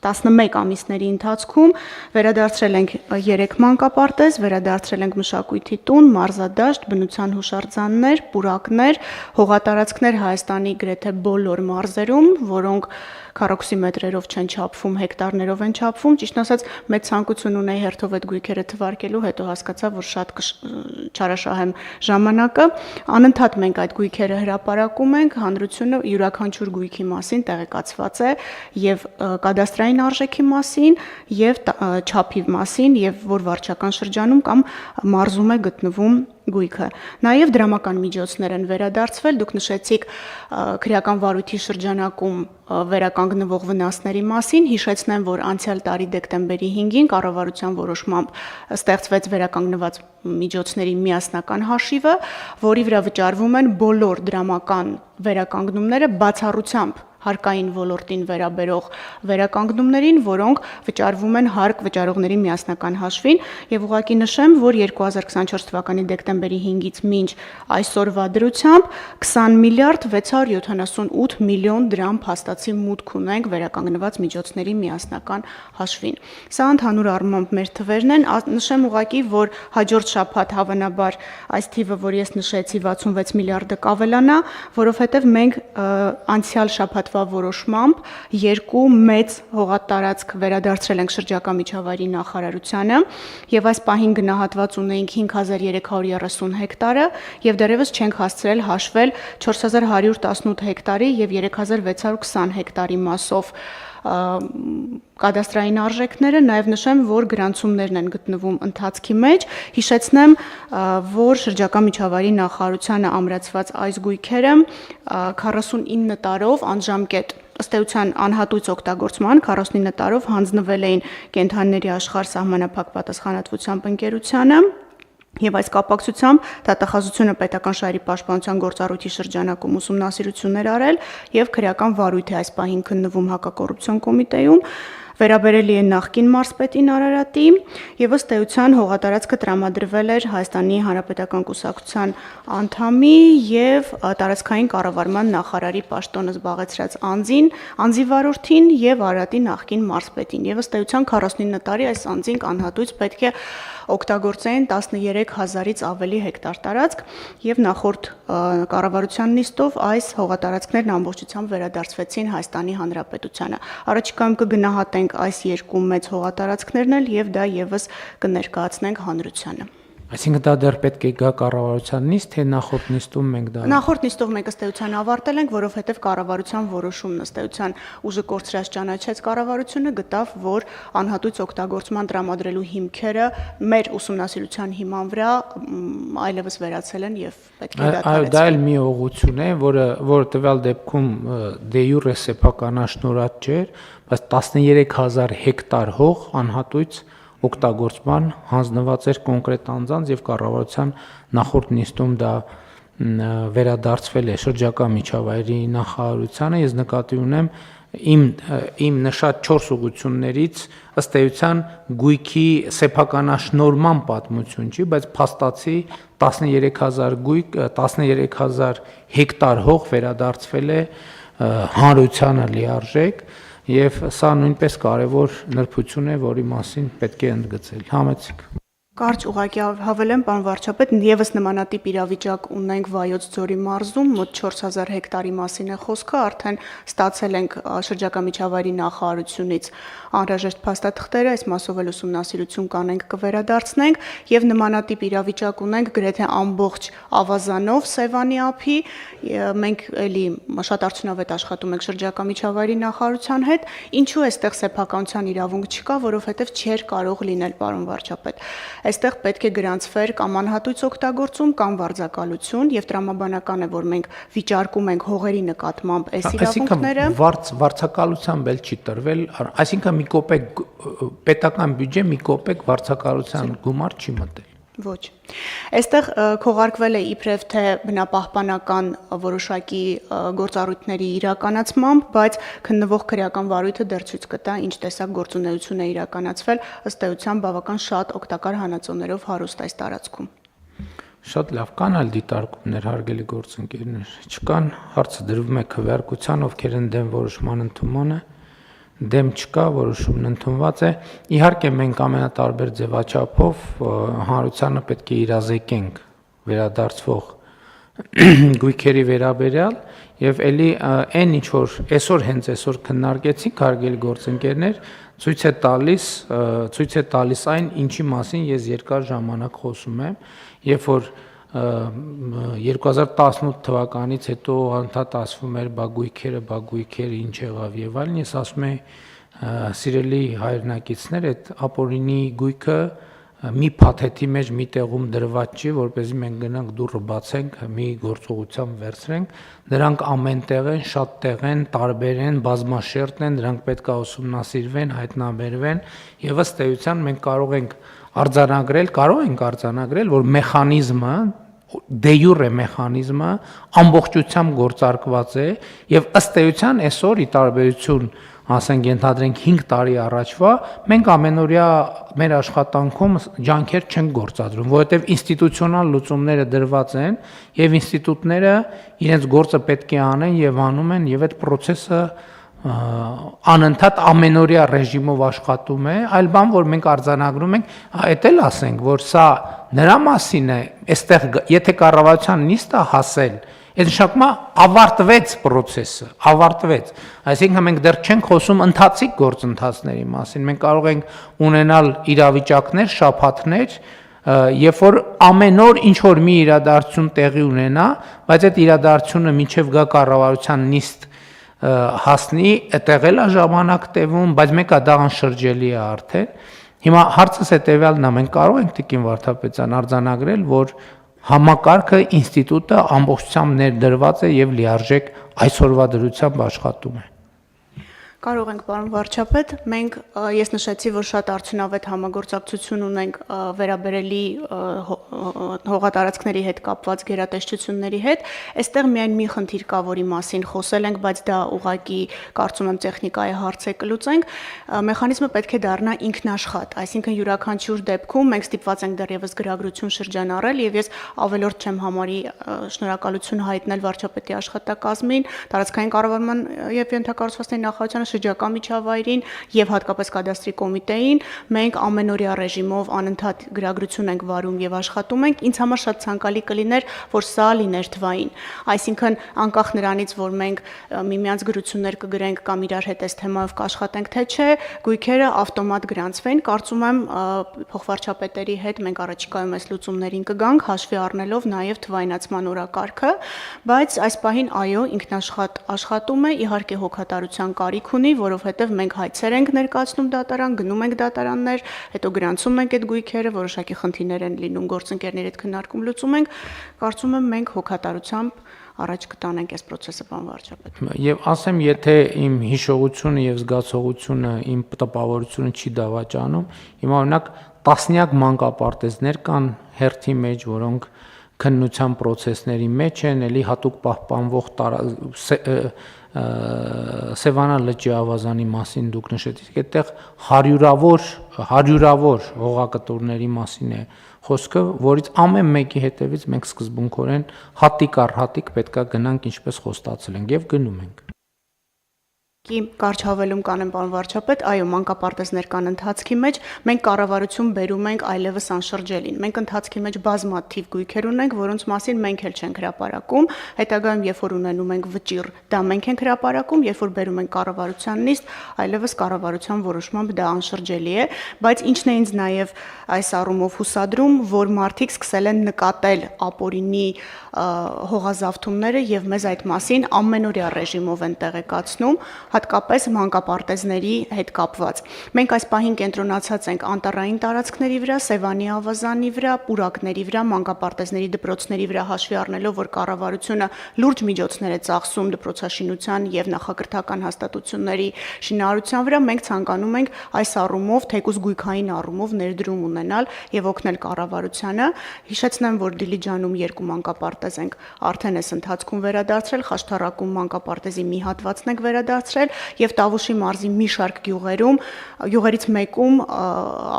11 ամիսների ընթացքում վերադարձրել ենք 3 մանկապարտեզ, վերադարձրել ենք մշակույթի տուն, մարզադաշտ, բնության հուշարձաններ, պուրակներ, հողատարածքներ Հայաստանի գրեթե բոլոր մարզերում, որոնք քառակուսիմետրերով չեն չափվում, հեկտարներով են չափվում, ճիշտ ասած, մեծ ցանկություն ունեի հերթով այդ գույքերը թվարկելու, հետո հասկացա, որ շատ չարաշահեմ ժամանակը, անընդհատ մենք այդ գույքերը հրապարակում ենք, հանրությունը յուրաքանչյուր գույքի մասին տեղեկացված է եւ կադաստրային արժեքի մասին եւ չափի մասին եւ որ վարչական շրջանում կամ մարզում է գտնվում գույքը։ Նաև դրամական միջոցներ են վերադարձվել, դուք նշեցիք քրեական վարույթի շրջանակում վերականգնվող վնասների մասին, հիշեցնեմ, որ անցյալ տարի դեկտեմբերի 5-ին կառավարության որոշմամբ ստեղծվեց վերականգնված միջոցների միասնական հաշիվը, որի վրա վճարվում են բոլոր դրամական վերականգնումները բացառությամբ հարկային ոլորտին վերաբերող վերականգնումներին, որոնք վճարվում են հարկ վճարողների միասնական հաշվին, եւ ուղղակի նշեմ, որ 2024 թվականի դեկտեմբերի 5-ից մինչ այսօրվա դրությամբ 20 միլիարդ 678 միլիոն դրամ փաստացի մուտք ունենք վերականգնված միջոցների միասնական հաշվին։ Սա ընդհանուր առմամբ մեր թվերն են, նշեմ ուղղակի, որ հաջորդ շաբաթ հավանաբար այս թիվը, որ ես նշեցի 66 միլիարդը կավելանա, որովհետեւ մենք անցյալ շաբաթ որոշմամբ 2 մեծ հողատարածք վերադարձրել ենք շրջակա միջավայրի նախարարությանը եւ այս պահին գնահատված ունեինք 5330 հեկտարը եւ դեռևս չենք հասցրել հաշվել 4118 հեկտարի եւ 3620 հեկտարի մասով կադաստրային արժեքները, նաև նշեմ, որ գրանցումներն են գտնվում ընթացքի մեջ, հիշեցնեմ, որ շրջակա միջավայրի նախարարությանը ամրացված այս գույքերը 49 տարով անժամկետ ըստ էության անհատույց օգտագործման 49 տարով հանձնվել էին կենդանիների աշխարհ սահմանափակ պատասխանատվությամբ ընկերությանը Եվ այս կապակցությամբ դատախազությունը պետական շահերի պաշտպանության գործառույթի շրջանակում ուսումնասիրություններ արել եւ քրեական վարույթ է այս պահին քննվում հակակոռուպցիոն կոմիտեում վերաբերելի է նախկին մարզպետին Արարատի եւ ըստ էության հողատարածքը տրամադրվել էր Հայաստանի Հանրապետական Կուսակցության անդամի եւ տարածքային կառավարման նախարարի պաշտոնը զբաղեցրած անձի վարորդին եւ Արարատի նախկին մարզպետին եւ ըստ էության 49 տարի այս անձին անհատույց պետք է օգտագործեին 13000-ից ավելի հեկտար տարածք եւ նախորդ կառավարության նիստով այս հողատարածքներն ամբողջությամբ վերադարձվեցին Հայաստանի Հանրապետությանը։ Առաջիկայում կգնահատենք այս երկու մեծ հողատարածքներն էլ եւ դա եւս կներկայացնենք հանրությանը։
Այսինքն դա դեռ պետք է գա կառավարության նիստ, թե նախորդ նիստում մենք դա
Նախորդ նիստով մենք ըստ էության ավարտել ենք, որովհետև կառավարության որոշումն ըստ էության ուժը կորցրած ճանաչեց կառավարությունը, գտավ, որ անհատույց օգտագործման տրամադրելու հիմքերը մեր ուսումնասիրության հիման վրա այլևս վերացել են եւ պետք է
Այո, դա էլ մի ուղղություն է, որը տվյալ դեպքում դե յուրե սեփականաշնորհած չէր, բայց 13000 հեկտար հող անհատույց օգտագործման հանձնված էր կոնկրետ անձանց եւ կառավարության նախորդ նիստում դա վերադարձվել է շրջակա միջավայրի նախարարությանը։ Ես նկատի ունեմ իմ նշած 4 ուղղություններից ըստ էության գույքի սեփականաշնորհման պատմություն չի, բայց փաստացի 13000 գույք 13000 հեկտար հող վերադարձվել է հանրությանը լիարժեք եւ սա նույնպես կարեւոր նրբություն է, որի մասին պետք է ընդգծել։ Համեցիկ։
Կարճ ուղղակի հավելեմ, պարոն վարչապետ, եւս նմանատիպ իրավիճակ ունենք Վայոց ձորի մարզում, մոտ 4000 հեկտարի մասին է խոսքը, արդեն ստացել ենք շրջակա միջավայրի նախարարությունից անհրաժեշտ փաստաթղթերը, այս մասով էլ ուսումնասիրություն կանենք կվերադարձնենք եւ նմանատիպ իրավիճակ ունենք գրեթե ամբողջ ավազանով Սևանի ափի, մենք էլի շատ արդյունավետ աշխատում ենք շրջակա միջավայրի նախարարության հետ, ինչու էստեղ սեփականության իրավունք չկա, որովհետեւ չէր կարող լինել, պարոն վարչապետ։ Այստեղ պետք է գրանցվեր կամ անհատույց օգտագործում կամ վարձակալություն եւ տրամաբանական է, որ մենք վիճարկում ենք հողերի նկատմամբ այս իրավունքները։
Վարձակալությամբ էլ չի տրվել, այսինքն մի կոպեկ պետական բյուջե մի կոպեկ վարձակալության գումար չի մտել։
Ոչ։ Այստեղ քողարկվել է իբրև թե բնապահպանական որոշակի գործառույթների իրականացմամբ, բայց քննվող քրեական վարույթը դեռ ցույց կտա ինչ տեսակ գործունեություն է իրականացվել, ըստ էության բավական շատ օգտակար հանածոներով հարուստ այս տարածքում։
Շատ լավ, կան այլ դիտարկումներ, հարգելի գործընկերներ։ Չկան, հարցը դրվում է քվեարկության, ովքեր են դեմ որոշման ընդունմանը, դեմ չկա, որոշումն ընդունված է։ Իհարկե մենք ամենատարբեր ձևաչափով հանրությանը պետք է իրազեկենք վերադարձվող գույքերի վերաբերյալ եւ ելի այն ինչ որ հենց այսօր քննարկեցինք, հարգելի գործընկերներ, ցույց է տալիս այն, ինչի մասին ես երկար ժամանակ խոսում եմ, երբ որ 2018 թվականից հետո անդադ ասվում էր բա գույքերը ինչ եղավ եւ այլն, ես ասում եմ սիրելի հայրենակիցներ, այդ ապօրինի գույքը մի փաթեթի մեջ մի տեղում դրված չի, որպեսզի մենք գնանք դուռը բացենք, մի գործողությամբ վերցրենք, դրանք ամենտեղ են, շատ տեղ են, տարբեր են, բազմաշերտ են, դրանք պետք է ուսումնասիրվեն, հայտնաբերվեն եւ ըստ էության մենք կարող ենք արձանագրել, որ մեխանիզմը դե յուրե մեխանիզմը ամբողջությամբ գործարկված է եւ ըստ էության այսօր ի տարբերություն ասենք ենթադրենք 5 տարի առաջվա մենք ամենօրյա մեր աշխատանքում ջանքեր չենք գործադրում, որովհետեւ ինստիտուցիոնալ լուծումները դրված են եւ ինստիտուտները իրենց գործը պետք է անեն եւ անում են եւ այդ process-ը անընդհատ ամենօրյա ռեժիմով աշխատում է, այլ բան, որ մենք արձանագրում ենք, այդ էլ ասենք, որ սա նրա մասին է, այստեղ եթե կառավարության նիստը հասել, այդ նշանակում է ավարտվեց process-ը, ավարտվեց։ Այսինքն մենք դեռ չենք խոսում ընթացիկ գործընթացների մասին, մենք կարող ենք ունենալ իրավիճակներ, շաբաթներ, երբ որ ամեն օր ինչ որ մի իրադարձություն տեղի ունենա, բայց այդ իրադարձությունը մինչև գա կառավարության նիստ հասնի, այդտեղ էլ է ժամանակ տևում, բայց մեկը դաղան շրջելի է արդեն։ Հիմա հարցս հետևյալն է, մենք կարող ենք Տիկին Վարդապետյան արձանագրել, որ համակարգը, ինստիտուտը ամբողջությամբ ներդրված է եւ լիարժեք այսօրվա դրությամբ աշխատում է։
Կարող ենք, պարոն վարչապետ, մենք ես նշեցի, որ շատ արդյունավետ համագործակցություն ունենք վերաբերելի հողատարածքների հետ կապված գերատեսչությունների հետ։ Այստեղ միայն մի խնդիր կա, որի մասին խոսել ենք, բայց դա ուղղակի կարծում եմ տեխնիկայի հարց է կլուծենք։ Մեխանիզմը պետք է դառնա ինքնաշխատ, այսինքն յուրաքանչյուր դեպքում մենք ստիպված ենք դեռևս գրագրություն շրջանառել եւ ես ավելորդ չեմ համարի շնորհակալություն հայտնել վարչապետի աշխատակազմին, տարածքային կառավարման եւ ենթակառուցվածքների նախարարությանը շրջակա միջավայրին եւ հատկապես կադաստրի կոմիտեին մենք ամենօրյա ռեժիմով անընդհատ գրագրություն ենք վարում եւ աշխատում ենք։ Ինձ համար շատ ցանկալի կլիներ, որ սա լիներ թվային, այսինքն անկախ նրանից, որ մենք միմյանց գրություններ կգրենք կամ իրար հետ այս թեմայով կաշխատենք, թե չէ, գույքերը ավտոմատ գրանցվեն։ Կարծում եմ փոխվարչապետերի հետ մենք առաջիկայում այս լուծումներին կգանք, հաշվի առնելով նաեւ թվայնացման օրակարգը, բայց այս պահին այո, ինքնաշխատ աշխատում է, իհարկե հոգատարության կարիք ունի, որովհետեւ մենք հայցեր ենք ներկայացնում դատարան, գնում ենք դատարաններ, հետո գրանցում ենք այդ գույքերը, որոշակի խնդիրներ են լինում, գործընկերների հետ քննարկում լուծում ենք, կարծում եմ մենք հոգատարությամբ առաջ կտանենք այս process-ը, պարոն վարչապետ։
Եվ ասեմ, եթե իմ հիշողությունը եւ զգացողությունը, իմ տպավորությունը չի դավաճանում, հիմա օրինակ տասնյակ մանկապարտեզներ կան հերթի մեջ, որոնք քննության process-ների մեջ են, էլի հատուկ պահպանվող Սևանա լճի ավազանի մասին դուք նշեցիք, այդտեղ հարյուրավոր հողակտորների մասին է խոսքը, որից ամեն մեկի հետևից մենք սկզբունքորեն հատիկ առ հատիկ պետքա գնանք, ինչպես խոստացել ենք, եւ գնում ենք։
Կարճ հավելում կանեմ, պարոն վարչապետ, այո, մանկապարտեզներ կան ընթացքի մեջ, մենք կառավարություն բերում ենք այլևս անշրջելին։ Մենք ընթացքի մեջ բազմաթիվ գույքեր ունենք, որոնց մասին մենք էլ չենք հրապարակում, հետագայում երբ որ ունենում ենք վճիռ, դա մենք ենք հրապարակում, երբ որ բերում ենք կառավարության նիստ, այլևս կառավարության որոշմամբ դա անշրջելի է, բայց ինչն է ինձ նաև այս առումով հուսադրում, որ մարդիկ սկսել են նկատել ապօրինի հողազավթումները եւ մեզ այդ մասին ամենօրյա ռեժիմով են տեղեկացնում, հատկապես մանկապարտեզների հետ կապված։ Մենք այս պահին կենտրոնացած ենք անտառային տարածքների վրա, Սևանի ավազանի վրա, պուրակների վրա, մանկապարտեզների դպրոցների վրա հաշվի առնելով, որ կառավարությունը լուրջ միջոցներ է ծախսում դպրոցաշինության եւ նախակրթական հաստատությունների շինարարության վրա, մենք ցանկանում ենք այս առումով, թեկուզ գույքային առումով ներդրում ունենալ եւ օգնել կառավարությանը։ Հիշեցնեմ, որ Դիլիջանում 2 մանկապարտեզ ենք արդեն այս ընթացքում վերադարձրել, Խաշթառակում մանկապարտեզի մի հատվածն ենք վերադարձրել եւ Տավուշի մարզի մի շարք գյուղերից մեկում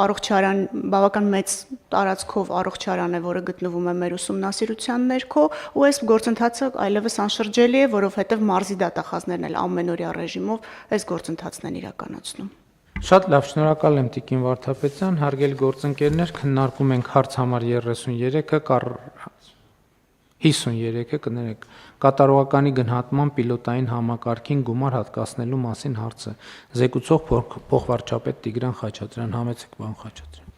առողջարան բավական մեծ տարածքով առողջարան է, որը գտնվում է մեր ուսումնասիրության ներքո, ու այս գործընթացը այլևս անշրջելի է, որովհետեւ մարզի դատախազներն էլ ամենօրյա ռեժիմով այս գործընթացն են իրականացնում։
Շատ լավ, շնորհակալ եմ Տիկին Վարդապետյան, հարգելի գործընկերներ, քննարկում ենք հարց համար 53-ը, կներեք, կատարողականի գնահատման պիլոտային համակարգին գումար հատկացնելու մասին հարցը։ Զեկուցող փոխվարչապետ Տիգրան Խաչատրյան, համեցեք պարոն Խաչատրյան։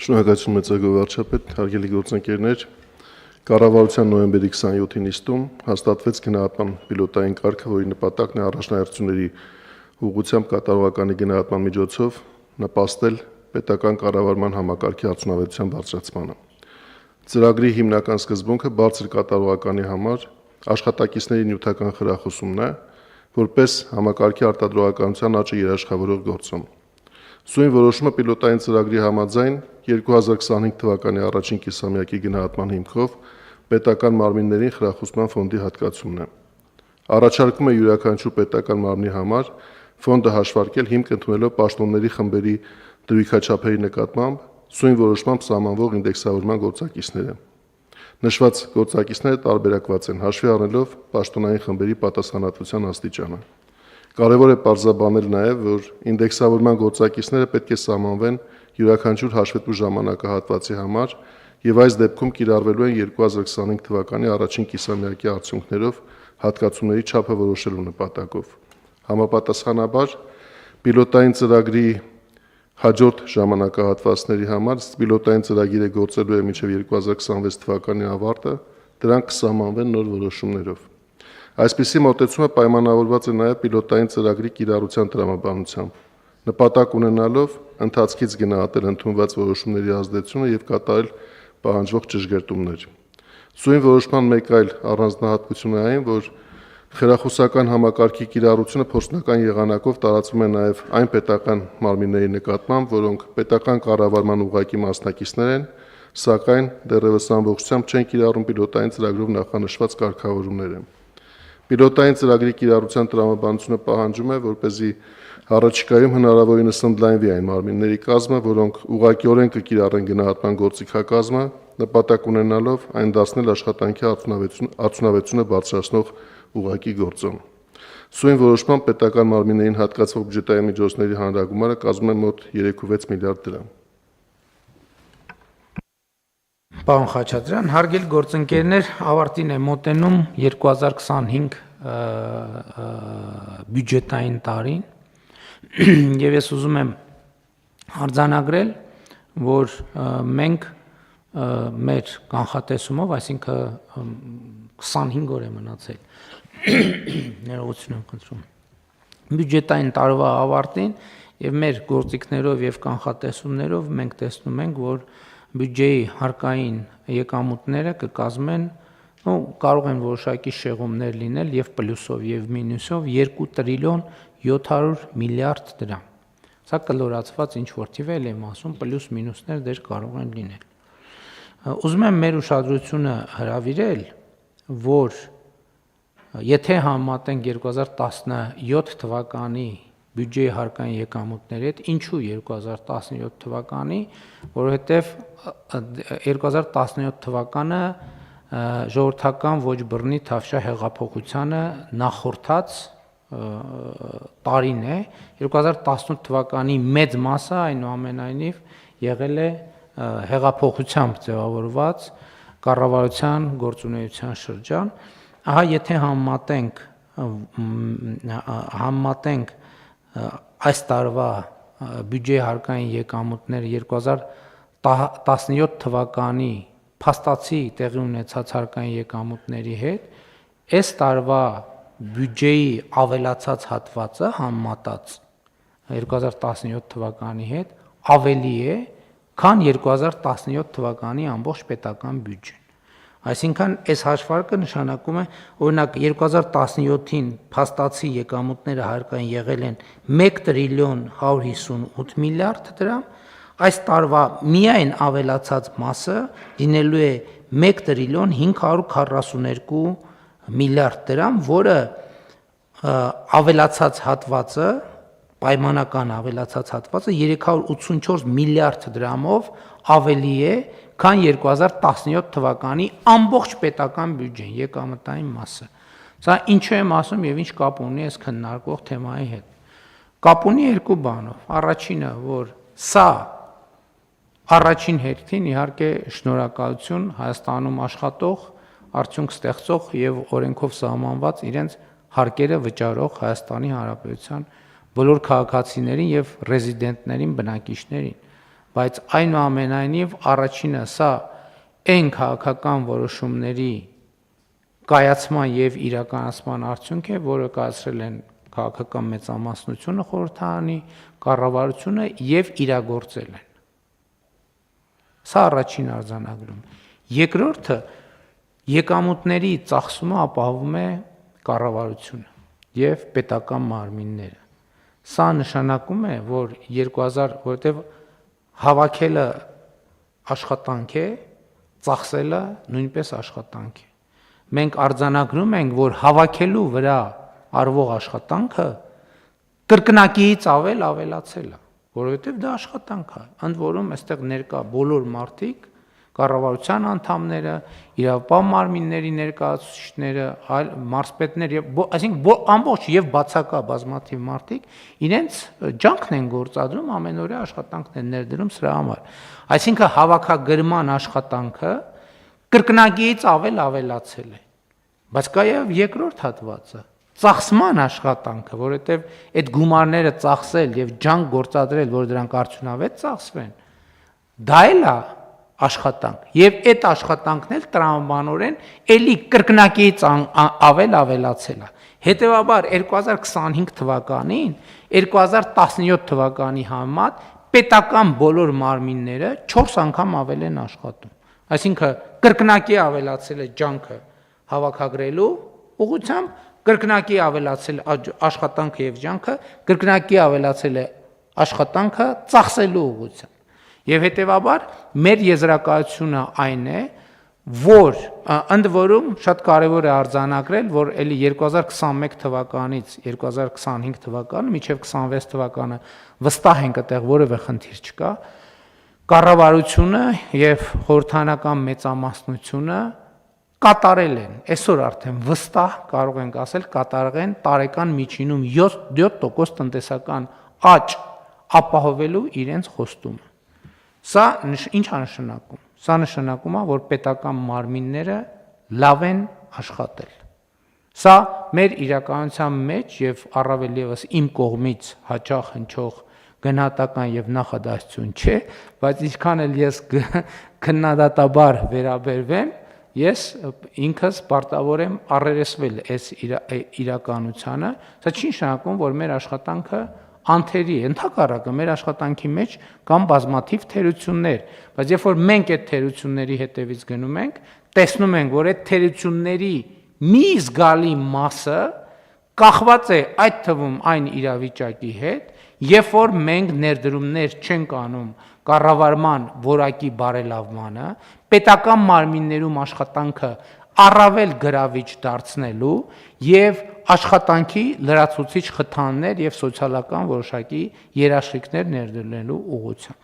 Շնորհակալություն մեծագույն վարչապետ, հարգելի գործընկերներ, կառավարության նոյեմբերի 27-ի նիստում հաստատվեց գնահատման պիլոտային կարգը, որի նպատակն է առաջնահերթությունների ուղղությամբ կատարողականի գնահատման միջոցով նպաստել պետական կառավարման համակարգի արդյունավետության բարձրացմանը։ Ծրագրի հիմնական սկզբունքը բարձր կատարողականի համար աշխատակիցների նյութական խրախուսումն է, որպես համակարգի արտադրողականության աճը երաշխավորող գործոն։ Սույն որոշումը պիլոտային ծրագրի համաձայն 2025 թվականի առաջին կիսամյակի գնահատման հիմքով պետական մարմիններին խրախուսման ֆոնդի հատկացումն է։ Առաջարկում է յուրաքանչյուր պետական մարմնի համար ֆոնդը հաշվարկել հիմք ընդունելով պաշտոնների խմբերի դրույքաչափերի նկատմամբ սույն որոշմամբ սահմանվող ինդեքսավորման գործակիցները։ Նշված գործակիցները տարբերակված են հաշվի առնելով պաշտոնային խմբերի պատասխանատվության աստիճանը։ Կարևոր է պարզաբանել նաև, որ ինդեքսավորման գործակիցները պետք է սահմանվեն յուրաքանչյուր հաշվետու ժամանակահատվածի համար եւ այս դեպքում կիրառվելու են 2025 թվականի առաջին կիսամյակի արդյունքներով հատկացումների չափը որոշելու նպատակով։ Համապատասխանաբար պիլոտային ծրագրի հաջորդ ժամանակահատվածների համար պիլոտային ծրագիրը գործելու է մինչև 2026 թվականի ավարտը, դրանք կսահմանվեն նոր որոշումներով։ Այսպիսի մոտեցումը պայմանավորված է նաև պիլոտային ծրագրի կիրառության տրամաբանությամբ, նպատակ ունենալով ընթացքից գնահատել ընդունված որոշումների ազդեցությունը եւ կատարել պահանջվող ճշգրտումներ։ Սույն որոշման մեկ այլ առանձնահատկություն է այն, որ խրախուսական համակարգի կիրառությունը փորձնական եղանակով տարածվում է նաև այն պետական մարմինների նկատմամբ, որոնք պետական կառավարման ուղղակի մասնակիցներ են, սակայն դեռևս ամբողջությամբ չեն կիրառում պիլոտային ծրագրով նախանշված կարգավորումները։ Պիլոտային ծրագրի կիրառության տրամաբանությունը պահանջում է, որպեսզի առաջիկայում հնարավորինս ընդլայնվի այն մարմինների կազմը, որոնք ուղղակիորեն կկիրառեն գնահատման գործիքակազմը, նպատակ ունենալով այն դարձնել աշխատանքի արդյունավետությունը բարձրացնող ուղղակի գործոն։ Սույն որոշմամբ պետական մարմիններին հատկացվող բյուջետային միջոցների հանրագումարը կազմում է մոտ 3.6 միլիարդ դրամ։
Պարոն Խաչատրյան, հարգելի գործընկերներ, ավարտին է մոտենում 2025 բյուջետային տարին եւ ես ուզում եմ արձանագրել, որ մենք մեր կանխատեսումով, այսինքն 25 օր է մնացել, ներողություն եմ խնդրում, բյուջետային տարվա ավարտին եւ մեր գործիքներով եւ կանխատեսումներով մենք տեսնում ենք, որ բյուջեի հարկային եկամուտները կկազմեն, կարող են որոշակի շեղումներ լինել եւ պլյուսով եւ մինուսով 2 տրիլիոն 700 միլիարդ դրամ։ Սա կլորացված ինչ որ թիվ է, եմ ասում, պլյուս մինուսներ դեր կարող են լինել։ Ուզում եմ մեր ուշադրությունը հրավիրել, որ եթե համեմատենք 2017 թվականի բյուջեի հարկային եկամուտների հետ, ինչու 2017 թվականի, որովհետև 2017 թվականը ժողովրդական ոչ բռնի Թավշյա հեղափոխությանը նախորդած տարին է, 2018 թվականի մեծ մասը այնուամենայնիվ եղել է հեղափոխությամբ ձևավորված կառավարության գործունեության շրջան, ահա եթե համեմատենք այս տարվա բյուջեի հարկային եկամուտները 2017 թվականի փաստացի տեղի ունեցած հարկային եկամուտների հետ, այս տարվա բյուջեի ավելացած հատվածը համեմատած 2017 թվականի հետ ավելի է, քան 2017 թվականի ամբողջ պետական բյուջեն։ Այսինքն այս հաշվարկը նշանակում է, օրինակ 2017-ին փաստացի եկամուտները հարկային եղել են 1 տրիլիոն 158 միլիարդ դրամ, այս տարվա միայն ավելացած մասը լինելու է 1 տրիլիոն 542 միլիարդ դրամ, որը ավելացած հատվածը, պայմանական ավելացած հատվածը 384 միլիարդ դրամով ավելի է, քան 2017 թվականի ամբողջ պետական բյուջեն, եկամտային մասը։ Սա ինչու եմ ասում եւ ինչ կապ ունի այս քննարկվող թեմայի հետ։ Կապ ունի երկու բանով։ Առաջինը, որ սա առաջին հերթին իհարկե շնորհակալություն Հայաստանում աշխատող, արդյունք ստեղծող եւ օրենքով սահմանված իրենց հարկերը վճարող Հայաստանի Հանրապետության բոլոր քաղաքացիներին եւ ռեզիդենտներին, բնակիչներին, բայց այնուամենայնիվ առաջինը սա այն քաղաքական որոշումների կայացման եւ իրականացման արդյունք է, որը կայացրել են քաղաքական մեծամասնությունը խորհրդարանի կառավարությունը եւ իրագործել են։ Սա առաջին արձանագրում։ Երկրորդը եկամուտների ծախսումը ապահովում է կառավարությունը եւ պետական մարմինները։ Սա նշանակում է, որ 2000, որտեվ հավաքելը աշխատանք է, ծախսելը նույնպես աշխատանք է։ Մենք արձանագրում ենք, որ հավաքելու վրա արվող աշխատանքը կրկնակիից ավելացել է, որովհետև դա աշխատանք է։ Ընդ որում այստեղ ներկա բոլոր մարդիկ, կառավարության անդամները, իրավապահ մարմինների ներկայացուցիչները, այլ մարզպետներ եւ այսինքն ամբողջ եւ բացակա բազմաթիվ մարդիկ իրենց ջանքն են գործադրում, ամենօրյա աշխատանքն են ներդրում սրա համար։ Այսինքն հավաքագրման աշխատանքը կրկնակիից ավելացել է։ Բայց կա եւ երկրորդ հատվածը, ծախսման աշխատանքը, որովհետեւ այդ գումարները ծախսել եւ ջանք գործադրել, որ դրանք արդյունավետ ծախսվեն, դա էլ է աշխատանք եւ այդ աշխատանքն էլ տրամաբանորեն էլի կրկնակիից ավելացել է։ Հետևաբար 2025 թվականին 2017 թվականի համեմատ պետական բոլոր մարմինները 4 անգամ ավել են աշխատում։ Այսինքն կրկնակի ավելացել է ջանքը հավաքագրելու ուղղությամբ, կրկնակի ավելացել աշխատանքը եւ ջանքը, կրկնակի ավելացել է աշխատանքը ծախսելու ուղղությամբ։ Եվ հետևաբար մեր եզրակացությունը այն է, որ ընդ որում շատ կարևոր է արձանագրել, որ էլի 2021 թվականից 2025 թվականը մինչև 26 թվականը վստահ ենք այդտեղ որևէ խնդիր չկա, կառավարությունը եւ խորհրդարանական մեծամասնությունը կատարել են, այսօր արդեն վստահ կարող ենք ասել կատարել են տարեկան միջինում 7% տնտեսական աճ ապահովելու իրենց խոստումը։ Սա ինչ է նշանակում։ Սա նշանակում է, որ պետական մարմինները լավ են աշխատել։ Սա մեր իրականության մեջ եւ առավել եւս իմ կողմից հաճախ հնչող գնահատական եւ նախադասություն չէ, բայց ինչքան էլ ես քննադատաբար վերաբերվեմ, ես ինքս պարտավոր եմ առերեսվել այս իրականությանը, սա չի նշանակում, որ մեր աշխատանքը անթերի է, ընդհակառակը մեր աշխատանքի մեջ կան բազմաթիվ թերություններ, բայց երբ որ մենք այդ թերությունների հետևից գնում ենք, տեսնում ենք, որ այդ թերությունների մի զգալի մասը կախված է այդ թվում այն իրավիճակի հետ, երբ որ մենք ներդրումներ չենք անում կառավարման որակի բարելավմանը, պետական մարմիններում աշխատանքը առավել գրավիչ դարձնելու եւ աշխատանքի լրացուցիչ խթաններ եւ սոցիալական որոշակի երաշխիքներ ներդրելու ուղղությամբ։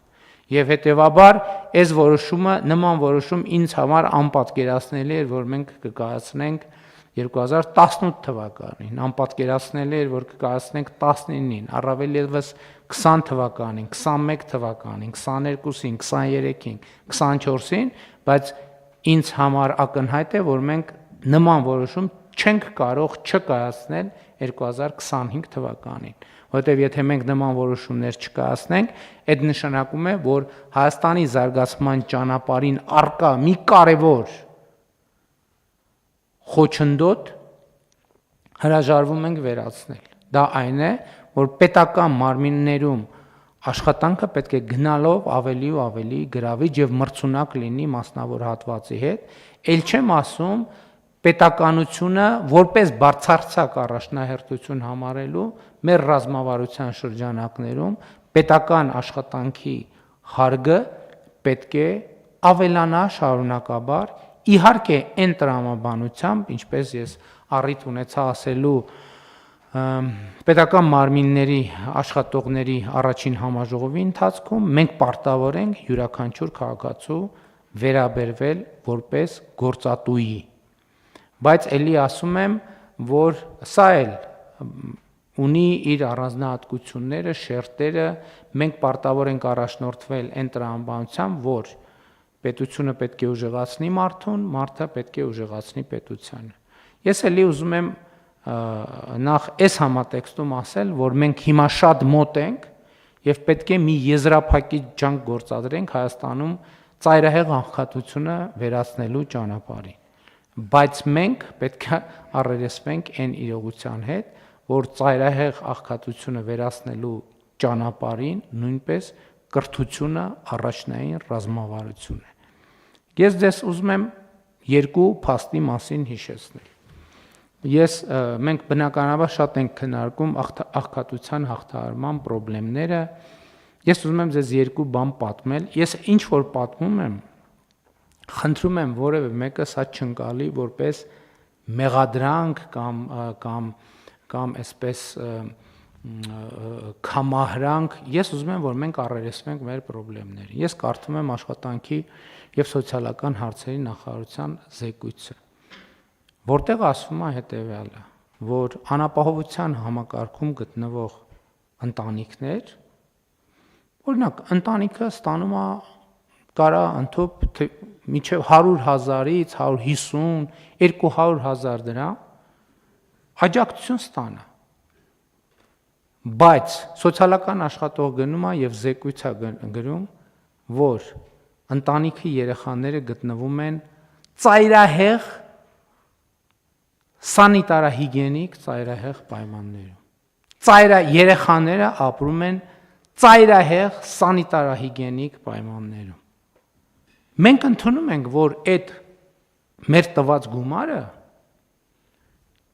Եվ հետեւաբար այս որոշումը նման որոշում ինձ համար անպատկերացնելի էր, որ մենք կկայացնենք 2018 թվականին, անպատկերացնելի էր, որ կկայացնենք 19-ին, առավել ևս 20 թվականին, 21 թվականին, 22-ին, 23-ին, 24-ին, բայց ինձ համար ակնհայտ է, որ մենք նման որոշում չենք կարող չկայացնել 2025 թվականին, որովհետև եթե մենք նման որոշումներ չկայացնենք, այդ նշանակում է, որ Հայաստանի զարգացման ճանապարհին առկա մի կարևոր խոչընդոտ հրաժարվում ենք վերացնել։ Դա այն է, որ պետական մարմիններում աշխատանքը պետք է գնալով ավելի ու ավելի գրավիչ եւ մրցունակ լինի մասնավոր հատվածի հետ, ել չեմ ասում պետականությունը որպես բարձրացակ առաջնահերթություն համարելու մեր ռազմավարության շրջանակներում պետական աշխատանքի հարգը պետք է ավելանա շարունակաբար, իհարկե այն տրամաբանությամբ, ինչպես ես առիթ ունեցա ասելու պետական մարմինների աշխատողների առաջին համաժողովի ընթացքում մենք պարտավոր ենք յուրաքանչյուր քաղաքացու վերաբերվել որպես գործատուի։ Բայց ելի ասում եմ, որ սա էլ ունի իր առանձնահատկությունները, շերտերը, մենք պարտավոր ենք առաջնորդվել այն տրամաբանությամբ, որ պետությունը պետք է ուժեղացնի մարդուն, մարդը պետք է ուժեղացնի պետությանը։ Ես էլի ուզում եմ նախ այս համատեքստում ասել, որ մենք հիմա շատ մոտ ենք եւ պետք է մի եզրափակիչ ջանք գործադրենք Հայաստանում ծայրահեղ աղքատությունը վերացնելու ճանապարհին։ Բայց մենք պետք է առերեսվենք այն իրողության հետ, որ ծայրահեղ աղքատությունը վերացնելու ճանապարհին նույնպես կրթությունը առաջնային ռազմավարություն է։ Ես ձեզ ուզում եմ երկու փաստի մասին հիշեցնել։ Մենք բնականաբար շատ ենք քննարկում աղքատության հաղթահարման խնդիրները։ Ես ուզում եմ ձեզ երկու բան պատմել։ Ես ինչ որ պատմում եմ, խնդրում եմ որևէ մեկը սա չընկալի որպես մեղադրանք կամ այսպես կամահրանք, ես ուզում եմ, որ մենք առերեսվենք մեր խնդիրներին։ Ես կարդում եմ աշխատանքի եւ սոցիալական հարցերի նախարարության զեկույցը, որտեղ ասվում է հետեւյալը, որ անապահովության համակարգում գտնվող ընտանիքներ, օրինակ, ընտանիքը ստանում է կարա ընդհանուր մինչև 100,000-ից 150, 200,000 դրամ աջակցություն ստանա։ Բայց սոցիալական աշխատող գնում է եւ զեկույց է գրում, որ ընտանիքի երեխաները գտնվում են ծայրահեղ սանիտարահիգիենիկ ծայրահեղ պայմաններում։ Երեխաները ապրում են ծայրահեղ սանիտարահիգիենիկ պայմաններում։ Մենք ընդունում ենք, որ այդ մեր տված գումարը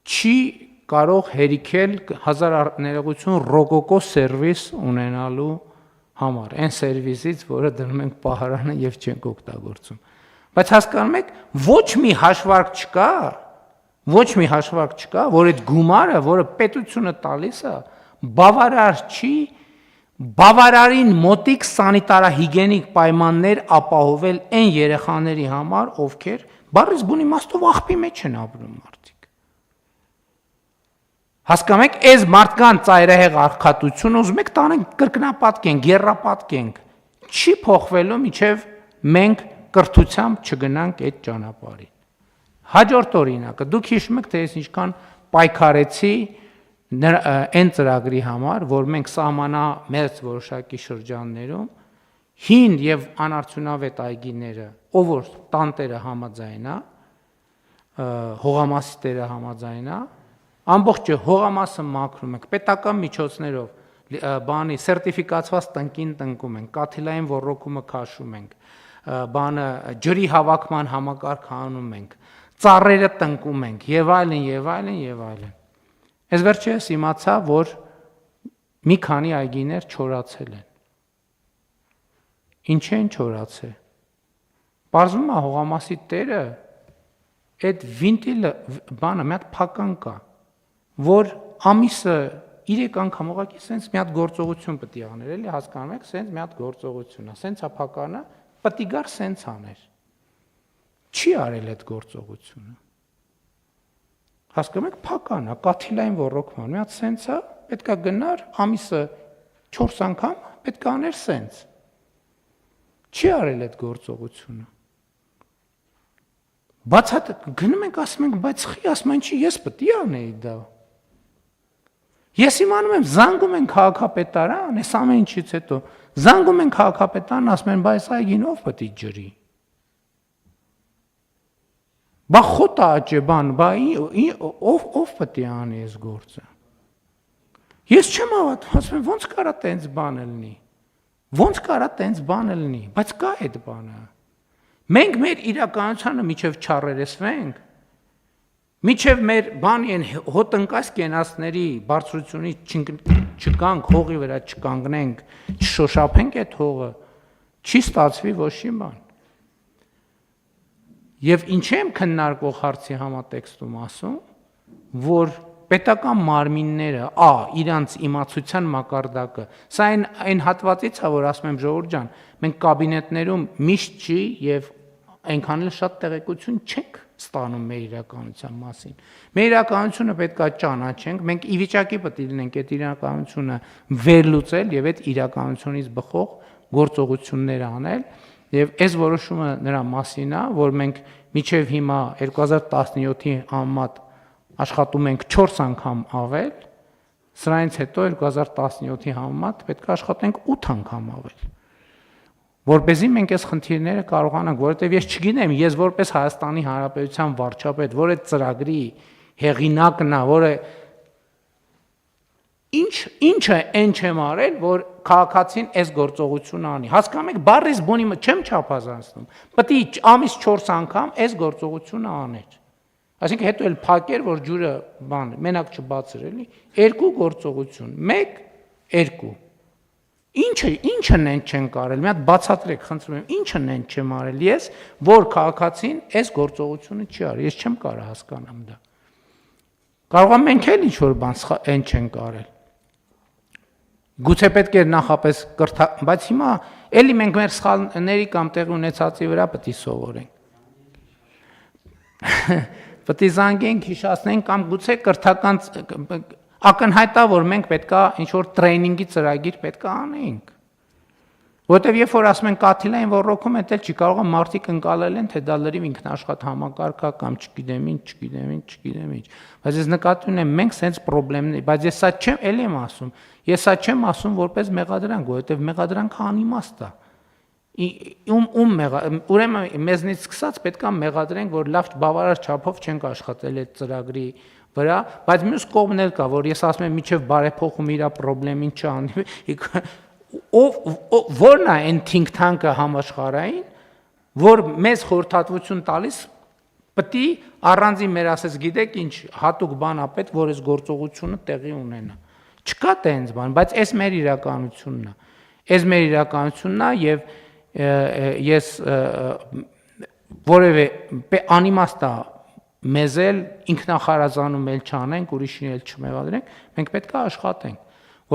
չի կարող հերիքել հազար ներողություն ռոկոկո սերվիս ունենալու համար, այն սերվիսից, որը դնում ենք պահարանը եւ չենք օգտագործում։ Բայց հասկանում եք, ոչ մի հաշվարկ չկա, որ այդ գումարը, որը պետությունը տալիս է, բավարար չի բավարարին մոտիկ սանիտարահիգիենիկ պայմաններ ապահովել այն երեխաների համար, ովքեր բառից բուն իմաստով աղբի մեջ են ապրում մարդիկ։ Հասկանում եք, այս մարդկան ծայրահեղ աղքատությունը ուզում եք տանենք կրկնապատկենք, եռապատկենք, չի փոխվելու միջև մենք կրթությամբ չգնանք այդ ճանապարհին։ Հաջորդ օրինակը, դուք հիշում եք, թե ես ինչքան պայքարեցի այն ծրագրի համար, որ մենք սահմանամերձ որոշակի շրջաններում հին եւ անարդյունավետ այգիները, ով որ տանտերը համաձայնա, հողամասերը համաձայնա, ամբողջը հողամասը մաքրում ենք, պետական միջոցներով, բանի սերտիֆիկացված տնկին տնկում ենք, կաթիլային ոռոգումը քաշում ենք, բանը ջրի հավաքման համակարգ անում ենք, ծառերը տնկում ենք, եւ այլն, եւ այլն, եւ այլն։ Ես վերջերս իմացա, որ մի քանի այգիներ չորացել են։ Ինչ են չորացել։ Պարզվում է հողամասի տերը այդ վինտիլը բանը մի հատ փական կա, որ ամիսը 3 անգամ ուղղակի սենց մի հատ գործողություն պետք է աներ, էլի հասկանում եք, սենց մի հատ գործողություն է, սենց է փականը, պետք է գար սենց աներ։ Չի արել այդ գործողությունը։ Հասկանում եք, փական է, կաթիլային ոռոգման, մի հատ սենց է, պետք է գնար ամիսը 4 անգամ, պետք է աներ սենց։ Չի արել այդ գործողությունը։ Բացատ գնում ենք ասում ենք, բայց խի ասում են չի, ես պետք է անեի դա։ Ես իմանում եմ, զանգում են քաղաքապետարան, այս ամեն ինչից հետո զանգում են քաղաքապետարան, ասում են, բայց այգին ով պետք է ջրի։ Բա խոտա աճե բան, բա ով պետք է անի այս գործը։ Ես չեմ հավատում, ասում եմ, ոնց կարա տենց բան լինի։ Ոնց կարա տենց բան լինի, բայց կա այդ բանը։ Մենք մեր իրականությանը միջև չառերեսվենք, միջև մեր բանի են հոտնկաս կենացների բարձրությունից չկանք, հողի վրա չկանգնենք, չշոշափենք այդ հողը, չի ստացվի ոչ մի բան։ Եվ ինչ եմ քննարկող հարցի համատեքստում ասում, որ պետական մարմինները, իրանց իմացության մակարդակը, սա այն հատվածից է, որ ասում եմ ժողովուրդ ջան, մենք կաբինետներում միշտ չի եւ այնքան էլ շատ տեղեկություն չենք ստանում մեր իրականության մասին։ Մեր իրականությունը պետք է ճանաչենք, մենք ի վիճակի պետք է լինենք այդ իրականությունը վերլուծել եւ այդ իրականությունից բխող գործողություններ անել, եւ այս որոշումը նրա մասին է, որ մենք միջև հիմա 2017-ի համեմատ աշխատում ենք 4 անգամ ավել, սրանից հետո 2017-ի համեմատ պետք է աշխատենք 8 անգամ ավել։ Որպեսզի մենք այս խնդիրները կարողանանք, որովհետև ես չգիտեմ, ես որպես Հայաստանի Հանրապետության վարչապետ, որ այդ ծրագրի հեղինակն է, որը ինչը այն չեմ արել, որ քաղաքացին այս գործողությունը անի։ Հասկանում եք, բառից բունի չեմ չափազանցնում։ Պետք է ամիս 4 անգամ այս գործողությունը աներ։ Այսինքն հետո էլ փակեր, որ ջուրը բան, մենակ չբացեր էլի, 2 գործողություն, 1, 2։ Ինչը նենց չեն կարել, մի հատ բացատրեք, խնդրում եմ, ինչը նենց չեմ արել ես, որ քաղաքացին այս գործողությունը չի արել, ես չեմ կարող հասկանամ դա։ Կարող եմ մենք էլ ինչ-որ բան այն չեն կարել։ Գուցե պետք է նախապես բայց հիմա էլի մենք մեր սխալների կամ տեղի ունեցածի վրա պետք է սովորենք։ Պետք է զանգենք, հիշացնենք կամ գուցե կրթական ակնհայտ է, որ մենք պետք է ինչ-որ տրեյնինգի ծրագիր պետք է անենք։ Որտեվ երբ որ ասում են կաթիլային ոռոգում, դա չի կարող է մարդիկ ընկալել են, թե դա լրիվ ինքնաշխատ համակարգ է կամ չգիտեմ ինչ։ Բայց ես նկատի ունեմ, մենք սենց խնդիրներ, բայց ես սա չեմ, ելի եմ ասում, ես սա չեմ ասում որպես մեղադրանք, որովհետև մեղադրանքը անիմաստ է։ Ուրեմն մեզնից սկսած պետք է մեղադրենք, որ լավ բավարար չափով չենք աշխատել այդ ծրագրի վրա, բայց մյուս կողմն էլ կա, որ ես ասում եմ, միջև բարեփոխում իր խնդրին չանի, որն է այն think tank-ը համաշխարհային, որ մեզ խորհրդատվություն տալիս, պետք է առանձին մեր ասես գիտեք ինչ հատուկ բան է պետք, որ այս գործողությունը տեղի ունենա։ Չկա տենց բան, բայց այս մեր իրականությունն է։ Այս մեր իրականությունն է եւ ես որևէ անիմաստ է մեզ էլ ինքնախարազանում էլ չանենք, ուրիշին էլ չմեղադրենք, մենք պետք է աշխատենք։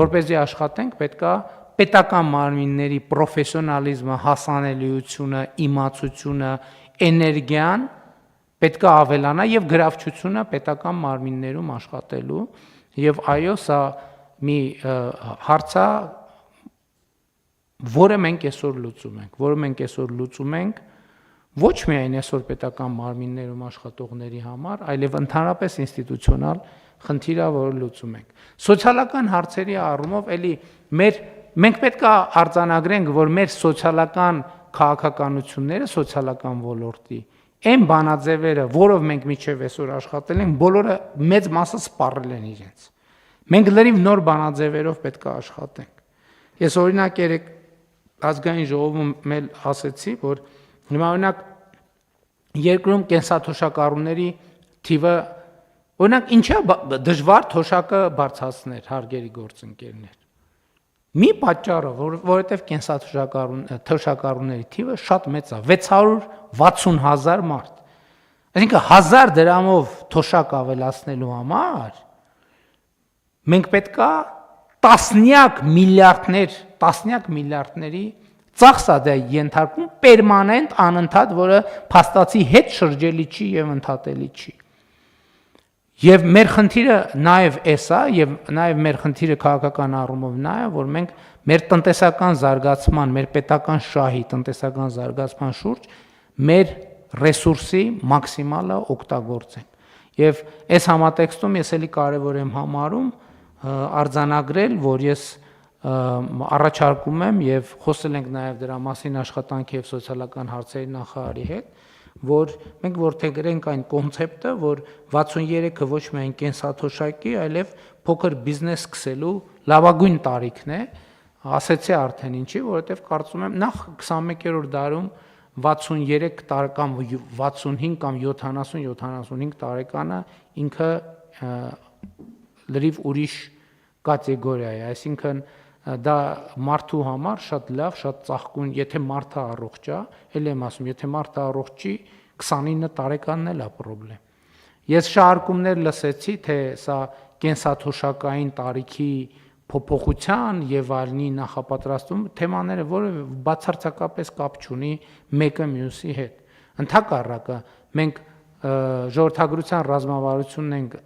Որպեսզի աշխատենք, պետք է պետական մարմինների պրոֆեսիոնալիզմը, հասանելիությունը, իմացությունը, էներգիան պետք է ավելանա եւ գրավչությունը պետական մարմիններում աշխատելու եւ այո սա մի հարց է, որը մենք այսօր լուծում ենք ոչ միայն այսօր պետական մարմիններում աշխատողների համար, այլև ընդհանրապես ինստիտուցիոնալ խնդիր է, որը լուծում ենք։ Սոցիալական հարցերի առումով էլի մենք պետք է արձանագրենք, որ մեր սոցիալական քաղաքականությունները սոցիալական ոլորտի այն բանաձևերը, որով մենք միջև այսօր աշխատել ենք, բոլորը մեծ մասը սպառել են իրենց։ Մենք լրիվ նոր բանաձևերով պետք է աշխատենք։ Ես օրինակ երեք ազգային ժողովում մել ասեցի, որ հիմա օրինակ երկրում կենսաթոշակառուների թիվը օրինակ ինչա դժվար թոշակը բարձրացնել հարգելի գործընկերներ։ Մի պատճառը, որովհետև կենսաթոշակառուների թիվը շատ մեծ է, 660,000 մարդ։ Այսինքն 1000 դրամով թոշակ ավելացնելու համար մենք պետք է տասնյակ միլիարդների ծախս է դա ենթարկում պերմանենտ անընդհատ, որը փաստացի հետ շրջելի չի եւ ընդհատելի չի։ Եվ մեր խնդիրը նաև էս է, եւ նաև մեր խնդիրը քաղաքական առումով նա է, որ մենք մեր տնտեսական զարգացման, մեր պետական շահի տնտեսական զարգացման շուրջ մեր ռեսուրսի մաքսիմալը օգտագործենք։ Եվ այս համատեքստում ես էլի կարևոր եմ համարում արձանագրել, որ ես առաջարկում եմ եւ խոսել ենք նաև դրա մասին աշխատանքի եւ սոցիալական հարցերի նախարարի հետ, որ մենք որդեգրենք այն կոնցեպտը, որ 63-ը ոչ միայն կենսաթոշակի, այլև փոքր բիզնես սկսելու լավագույն տարիքն է, ասեցի արդեն ինչի, որովհետև կարծում եմ նախ 21-րդ դարում 63 տարեկան 65 կամ 70-75 տարեկանը ինքը լրիվ ուրիշ կատեգորիա է, այսինքն դա մարդու համար շատ լավ, շատ ծաղկուն, եթե մարդը առողջ է, էլ եմ ասում, եթե մարդը առողջ չի, 29 տարեկանն էլ է պրոբլեմ։ Ես շարքումներ լսեցի, թե սա կենսաթոշակային տարիքի փոփոխության եւ այլնի նախապատրաստում թեմաները, որը բացարձակապես կապ չունի մեկը մյուսի հետ։ Ընդհակառակը մենք ժողովրդագրության ռազմավարությունն ենք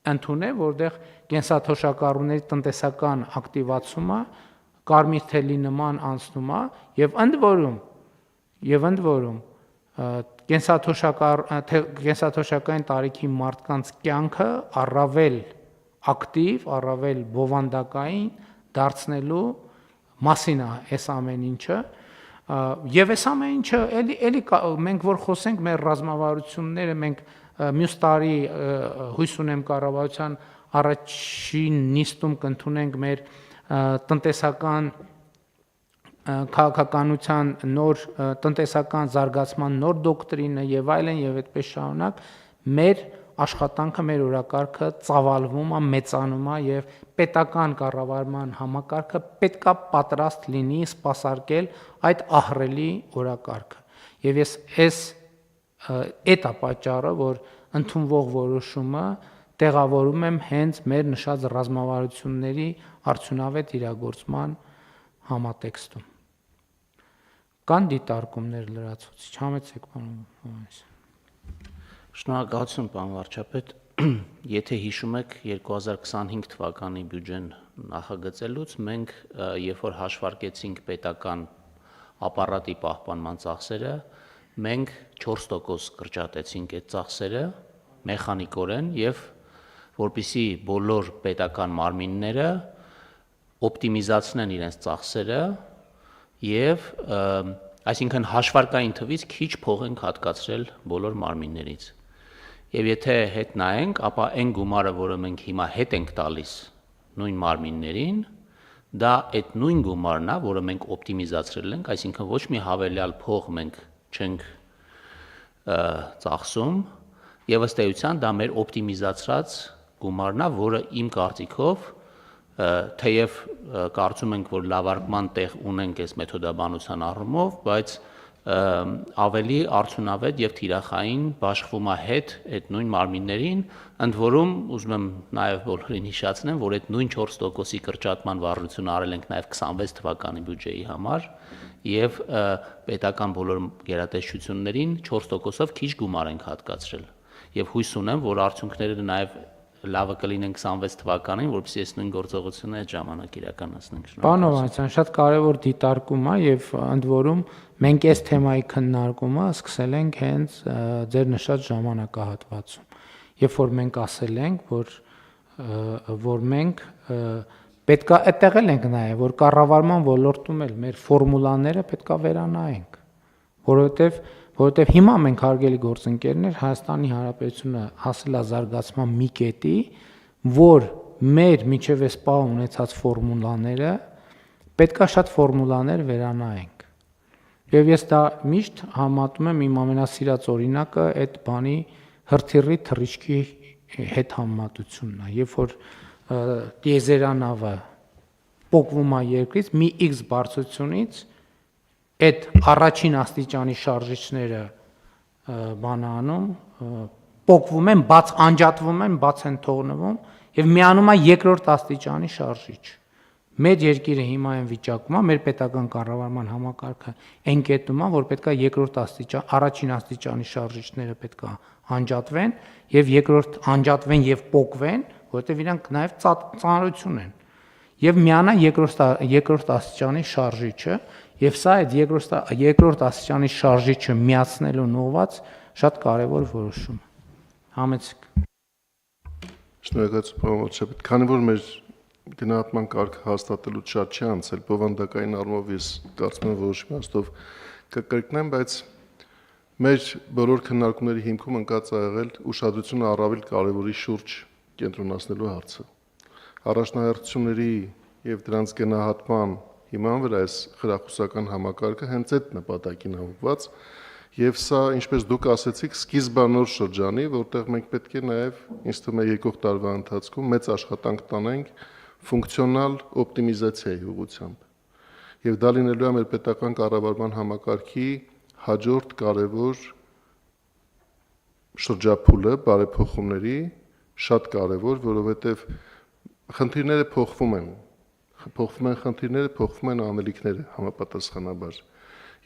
ընդունել, որտեղ կենսաթոշակառուների տնտեսական ակտիվացումը կարմիր թելի նման անցնում է եւ ընդ որում կենսաթոշակային տարիքի մարդկանց կյանքը առավել ակտիվ, առավել բովանդակային դարձնելու մասին է այս ամեն ինչը եւ այս ամեն ինչը էլի մենք որ խոսենք մեր ռազմավարությունները մենք մյուս տարի հույս ունեմ կառավարության առաջին նիստում կընդունենք մեր տնտեսական քաղաքականության նոր տնտեսական զարգացման նոր դոկտրինը եւ այլն եւ այդպես շարունակ մեր աշխատանքը մեր օրակարգը ծավալվում է, մեծանում է եւ պետական կառավարման համակարգը պետքա պատրաստ լինի սպասարկել այդ ահռելի օրակարգը։ Եվ ես էդ է պատճառը, որ ընդունվող որոշումը տեղավորում եմ հենց մեր նշած ռազմավարությունների արդյունավետ իրագործման համատեքստում։ Կան դիտարկումներ լրացուցիչ, համեցեք պարոն Հովհաննիսյան։
Շնորհակալություն, պարոն վարչապետ։ Եթե հիշում եք 2025 թվականի բյուջեն նախագծելուց մենք երբ որ հաշվարկեցինք պետական ապարատի պահպանման ծախսերը, մենք 4% կրճատեցինք այդ ծախսերը մեխանիկորեն եւ որպեսզի բոլոր պետական մարմինները օպտիմիզացնեն իրենց ծախսերը եւ այսինքն հաշվարկային թվից քիչ փող ենք հատկացրել բոլոր մարմիններից։ Եվ եթե հետ նայենք, ապա այն գումարը, որը մենք հիմա հետ ենք տալիս նույն մարմիններին, դա այդ նույն գումարն է, որը մենք օպտիմիզացրել ենք, այսինքն ոչ մի հավելյալ փող մենք չենք ծախսում, եւ ըստ էության դա մեր օպտիմիզացրած գումարն է, որը իմ կարծիքով թեև կարծում ենք, որ լավարկման տեղ ունենք այս մեթոդաբանության առումով, բայց ավելի արդյունավետ եւ թիրախային բաշխվում է հետ այդ նույն մարմիններին, ընդ որում ուզում եմ նաեւ բոլորին հիշեցնեմ, որ այդ նույն 4%-ի կրճատման վարժությունը արել ենք նաեւ 26 թվականի բյուջեի համար եւ պետական բոլոր գերատեսչություններին 4%-ով քիչ գումար ենք հատկացրել եւ հույս ունեմ, որ արդյունքները նաեւ լավը կլինեն 26 թվականին, որովհետեւ այս նույն գործողությունը այդ ժամանակ իրականացնենք։
Պարոն Հովհաննիսյան, շատ կարևոր դիտարկում է եւ ընդ որում մենք այս թեմայի քննարկումը սկսել ենք հենց ձեր նշած ժամանակահատվածում, երբ որ մենք ասել ենք, որ մենք պետքա այդտեղ էլ ենք նայել, որ կառավարման ոլորտում էլ մեր ֆորմուլաները պետքա վերանայենք, որովհետև հիմա մենք հարգելի գործընկերներ Հայաստանի Հանրապետությունը հասել է զարգացման մի կետի, որ մեր միջև այս պահ ունեցած ֆորմուլաները պետքա շատ ֆորմուլաներ վերանայենք։ Եվ ես դա միշտ համատում եմ իմ ամենասիրած օրինակը այդ բանի հրթիռի թռիչքի հետ համեմատությունն է, երբ որ տիեզերանավը պոկվում է երկրից մի X բարձրությունից այդ առաջին աստիճանի շարժիչները բանանում պոկվում են, անջատվում են, բաց են թողնվում եւ միանում է երկրորդ աստիճանի շարժիչ։ Մեր երկիրը հիմա այն վիճակում է, մեր պետական կառավարման համակարգը այն կետում է, որ պետքա երկրորդ աստիճան, առաջին աստիճանի շարժիչները պետքա անջատվեն եւ երկրորդ անջատվեն եւ պոկվեն, որովհետեւ իրանք նաեւ ծանրություն են։ Եվ միանա երկրորդ աստիճանի շարժիչը, եւ սա այդ երկրորդ աստիճանի շարժիչը միացնելու նոված շատ կարեւոր որոշում է։ Համեցեք։
Շնորհակալություն, պարոն Վարչապետ, քանի որ մեր գնահատման կարգը հաստատելուց շատ չի անցել, բովանդակային առումով ես կարծում եմ որոշ իմաստով կկրկնեմ, բայց մեր բոլոր քննարկումների հիմքում ընկած ա եղել ուշադրությունը առավել կարևորի շուրջ կենտրոնացնելու հարցը։ Առաջնահերթությունների եւ դրանց գնահատման հիման վրա այս խրախուսական համակարգը հենց այդ նպատակին ուղղված եւ սա, ինչպես դուք ասեցիք, սկիզբանոր շրջանի, որտեղ մենք պետք է նաեւ ինձ թվում է եկող տարվա ընթացքում մեծ աշխատանք տանենք ֆունկցիոնալ օպտիմիզացիայի ուղղությամբ։ Եվ դա լինելու է մեր պետական կառավարման համակարգի հաջորդ կարևոր շրջափուլը բարեփոխումների շատ կարևոր, որովհետեւ խնդիրները փոխվում են խնդիրները, փոխվում են անելիքները համապատասխանաբար։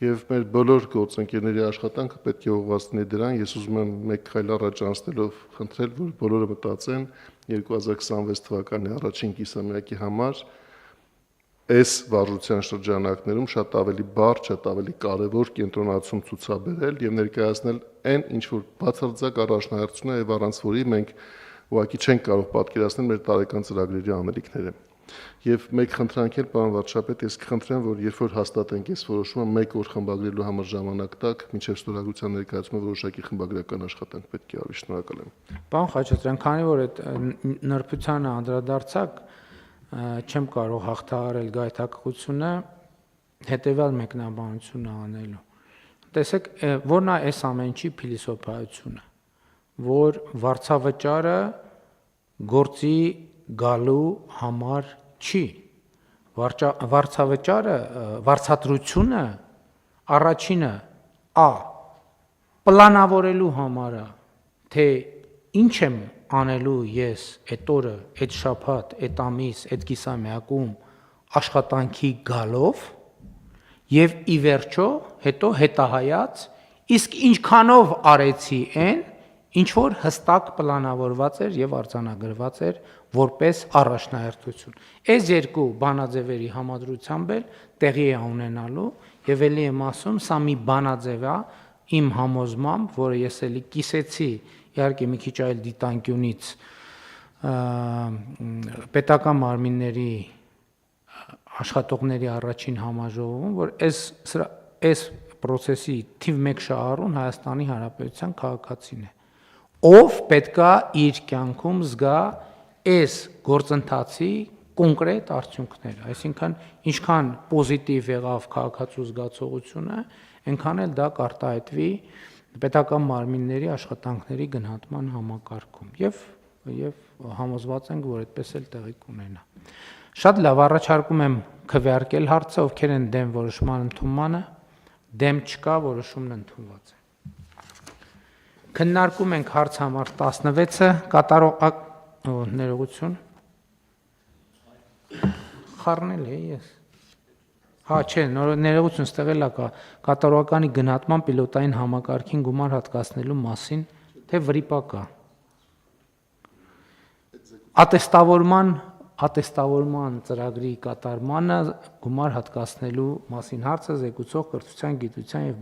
Եվ մեր բոլոր գործընկերների աշխատանքը պետք է ուղղվածնի դրան, ես ուզում եմ մեկ քայլ առաջ անցնելով խնդրել, որ բոլորը մտածեն 2026 թվականի առաջին կիսամյակի համար այս վարժության շրջանակներում շատ ավելի բարդ, շատ ավելի կարևոր կենտրոնացում ցուցաբերել եւ ներկայացնել այն, ինչ որ բացարձակ առաջնահերթություն է եւ առանց որի մենք ուղղակի չենք կարող պատկերացնել մեր տարեկան ծրագրերի անելիքները։ Եվ մեկ խնդրանք էլ, պարոն Վարչապետ, ես կխնդրեմ, որ երբ որ հաստատենք այս որոշումը, մեկ օր խմբագրելու համար ժամանակ տաք, մինչև ստորագրության ներկայացումը որոշակի խմբագրական աշխատանք պետք է արվի։ Շնորհակալ եմ։
Պարոն Խաչատրյան, քանի որ այդ նրբությանը անդրադարձակ, չեմ կարող հաղթահարել գայթակղությունը հետեւյալ մեկնաբանությունը անելու։ Տեսեք, որն է այս ամենի փիլիսոփայությունը, որ վարձավճարը գործի գալու համար չի, վարձավճարը, վարձատրությունը առաջինը պլանավորելու համար է, թե ինչ եմ անելու ես այդ օրը, այդ շաբաթ, այդ ամիս, այդ կիսամյակում աշխատանքի գալով եւ ի վերջո հետո հետահայաց իսկ ինչքանով արեցի այն, ինչ որ հստակ պլանավորված էր եւ արձանագրված էր որպես առաջնահերթություն։ Այս երկու բանաձևերի համադրությամբ էլ տեղի է ունենալու եւ ելի եմ ասում, սա մի բանաձև է իմ համոզմամբ, որը ես էլի կիսեցի, իհարկե մի քիչ այլ դիտանկյունից պետական մարմինների աշխատողների առաջին համաժողովում, որ այս process-ի թիվ 1 շահառուն Հայաստանի Հանրապետության քաղաքացին է, ով պետքա իր կյանքում զգա այս գործընթացի կոնկրետ արդյունքները, այսինքն ինչքան պոզիտիվ եղավ քաղաքացու զգացողությունը, այնքան էլ դա կարտահայտվի պետական մարմինների աշխատանքների գնահատման համակարգում եւ համոզված ենք, որ այդպես էլ տեղի կունենա։ Շատ լավ, առաջարկում եմ քվեարկել հարցը, ովքեր են դեմ որոշման ընդունմանը, Դեմ չկա, որոշումն ընդունված է։ Քննարկում ենք հարց համար 16-ը, ներողություն։ Խառնել է ես։ Հա, չէ, ներողություն ստեղել կա կատարողականի գնահատման պիլոտային համակարգին գումար հատկացնելու մասին, թե վրիպա կա։ Ատեստավորման ծրագրի կատարմանը գումար հատկացնելու մասին հարցը զեկուցող կրթության, գիտության եւ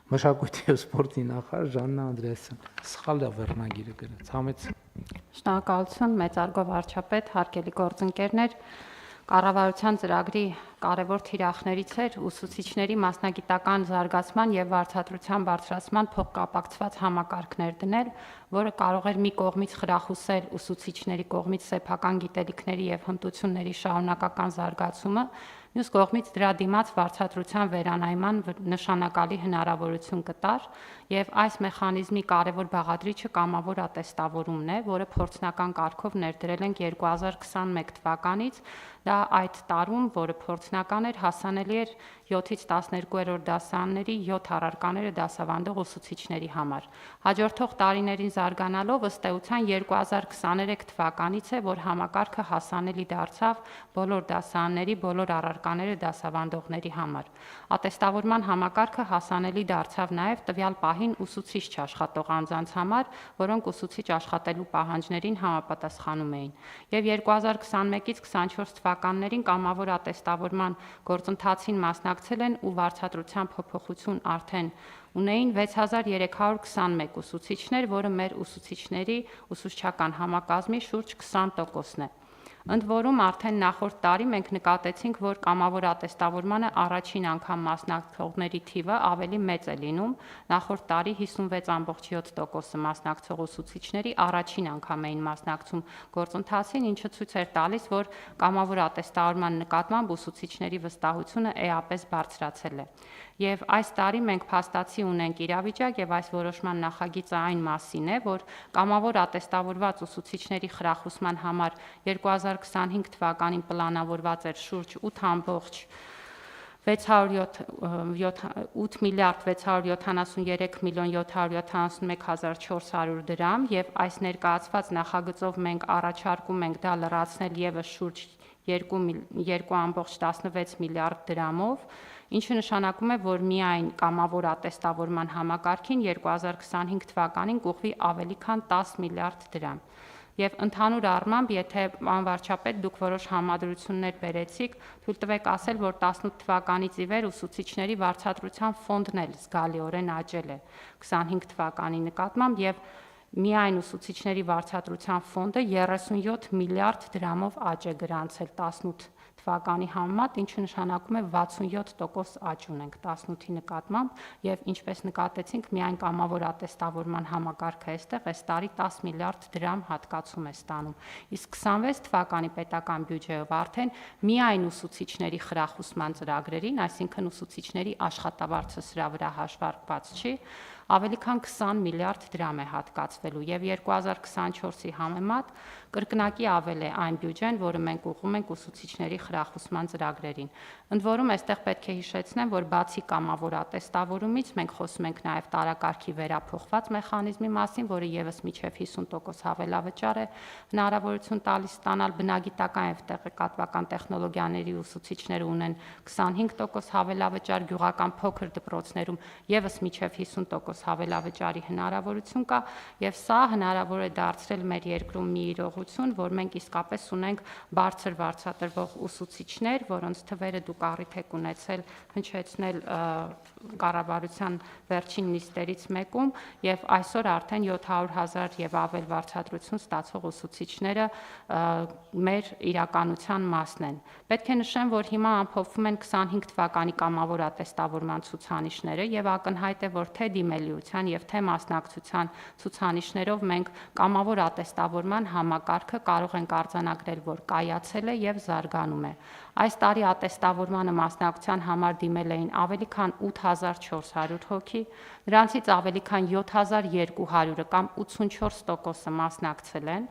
մշակույթի եւ սպորտի նախարար Ժաննա Անդրեասյան։ Սխալ է վերնագիրը գրած։ Համեց։
Շնորհակալություն, մեծարգո վարչապետ, հարգելի գործընկերներ։ Կառավարության ծրագրի կարևոր թիրախներից էր ուսուցիչների մասնագիտական զարգացման եւ վարձատրության բարձրացման փոխկապակցված համակարգներ դնել, որը կարող էր մի կողմից խրախուսել ուսուցիչների կողմից սեփական գիտելիքների եւ հմտությունների շարունակական զարգացումը, մյուս կողմից դրա դիմաց վարձատրության վերանայման նշանակալի հնարավորություն կտար եւ այս մեխանիզմի կարևոր բաղադրիչը կամավոր ատեստավորումն է, որը փորձնական կարգով ներդրել ենք 2021 թվականից, դա այդ տարում, որը փորձնական էր, հասանելի էր 7-ից 12-րդ դասարանների 7 առարկաները դասավանդող ուսուցիչների համար։ Հաջորդող տարիներին զարգանալով ըստ էության 2023 թվականից է, որ համակարգը հասանելի դարձավ բոլոր դասարանների բոլոր առարկաները դասավանդողների համար։ Ատեստավորման համակարգը հասանելի դարձավ նաև տվյալ պահին ուսուցիչ չաշխատող անձանց համար, որոնք ուսուցիչ աշխատելու պահանջներին համապատասխանում էին։ Եվ 2021-ից 24 թվականներին կամավոր ատեստավորման գործընթացին մասնակցել են ու վարձատրության փոփոխություն արդեն ունեին 6321 ուսուցիչներ, որը մեր ուսուցիչների ուսուցչական համակազմի շուրջ 20%-ն է։ Ընդ որում արդեն նախորդ տարի մենք նկատեցինք, որ կամավոր ատեստավորմանը առաջին անգամ մասնակցողների թիվը ավելի մեծ է լինում, նախորդ տարի 56.7%-ը մասնակցող ուսուցիչների առաջին անգամ էին մասնակցում գործընթացին, ինչը ցույց էր տալիս, որ կամավոր ատեստավորման նկատմամբ ուսուցիչների վստահությունը էապես բարձրացել է։ Եվ այս տարի մենք փաստացի ունենք իրավիճակ եւ այս որոշման նախագիծը այն մասին է, որ կամավոր ատեստավորված ուսուցիչների խրախուսման համար 2025 թվականին պլանավորված էր շուրջ 8 միլիարդ 673 միլիոն 771 հազար 400 դրամ եւ այս ներկայացված նախագծով մենք առաջարկում ենք դա լրացնել եւս շուրջ 2.16 միլիարդ դրամով, ինչը նշանակում է, որ միայն կամավոր ատեստավորման համակարգին 2025 թվականին կուղղվի ավելի քան 10 միլիարդ դրամ։ Եվ ընդհանուր առմամբ, եթե պարոն վարչապետ դուք որոշ համադրություններ բերեցիք, թույլ տվեք ասել, որ 18 թվականից ի վեր ուսուցիչների վարձատրության ֆոնդն էլ զգալիորեն աճել է 25 թվականի նկատմամբ եւ միայն ուսուցիչների վարձատրության ֆոնդը 37 միլիարդ դրամով աճ է գրանցել 18 թվականի համեմատ, ինչը նշանակում է 67% աճ ունենք 18-ի նկատմամբ եւ ինչպես նկատեցինք, միայն կամավոր ատեստավորման համակարգը այս տարի 10 միլիարդ դրամ հատկացում է ստանում։ Իսկ 26 թվականի պետական բյուջեով արդեն միայն ուսուցիչների խրախուսման ծրագրերին, այսինքն ուսուցիչների աշխատավարձը սրա վրա հաշվարկված չի, ավելի քան 20 միլիարդ դրամ է հատկացվելու եւ 2024-ի համեմատ կրկնակի ավել է այն բյուջեն, որը մենք ուղղում ենք ուսուցիչների խրախուսման ծրագրերին։ Ընդ որում, այստեղ պետք է հիշեցնեմ, որ բացի կամավոր ատեստավորումից մենք խոսում ենք նաեւ տարակարգի վերափոխված մեխանիզմի մասին, որը եւս միջև 50% հավելավճար է հնարավորություն տալիս ստանալ բնագիտական եւ տեղեկատվական տեխնոլոգիաների ուսուցիչները ունեն 25% հավելավճար, գյուղական փոքր դպրոցներում եւս միջև 50% հավելավճարի հնարավորություն կա եւ սա հնարավոր է դարձրել մեր երկրում մի իրողություն, որ մենք իսկապես ունենք բարձր վարձատրվող ուսուցիչներ, որոնց թվերը դուք առիթ եք ունեցել հնչեցնել կառավարության վերջին նիստերից մեկում եւ այսօր արդեն 700,000 եւ ավել վարձատրություն ստացող ուսուցիչները մեր իրականության մասն են։ Պետք է նշեմ, որ հիմա ամփոփվում են 25 թվականի կամավոր ատեստավորման ցուցանիշները եւ ակնհայտ է, որ թե դիմելիության եւ թե մասնակցության ցուցանիշներով մենք կամավոր ատեստավորման համակարգը կարող ենք արձանագրել, որ կայացել է եւ զարգանում է։ Այս տարի ատեստավորմանը մասնակցության համար դիմել էին ավելի քան 8400 հոգի, նրանցից ավելի քան 7200-ը կամ 84%-ը մասնակցել են։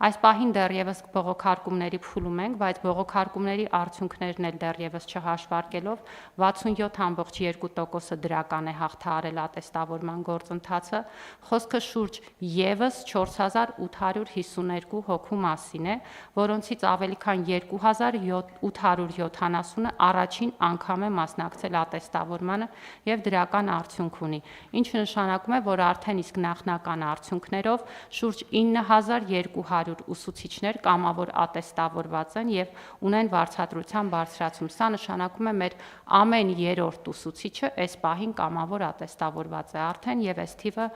Այս պահին դեռևս բողոքարկումների փուլում ենք, բայց բողոքարկումների արդյունքներն էլ դեռևս չհաշվարկելով 67.2%-ը դրական է հաղթահարել ատեստավորման գործընթացը, խոսքը շուրջ եւս 4852 հոգու մասին է, որոնցից ավելի քան 2870-ը առաջին անգամ է մասնակցել ատեստավորմանը եւ դրական արդյունք ունի, ինչը նշանակում է, որ արդեն իսկ նախնական արդյունքներով շուրջ 9200 ուսուցիչներ կամավոր ատեստավորված են եւ ունեն վարձատրության բարձրացում։ Սա նշանակում է մեր ամեն երրորդ ուսուցիչը այս պահին կամավոր ատեստավորված է արդեն եւ այս թիվը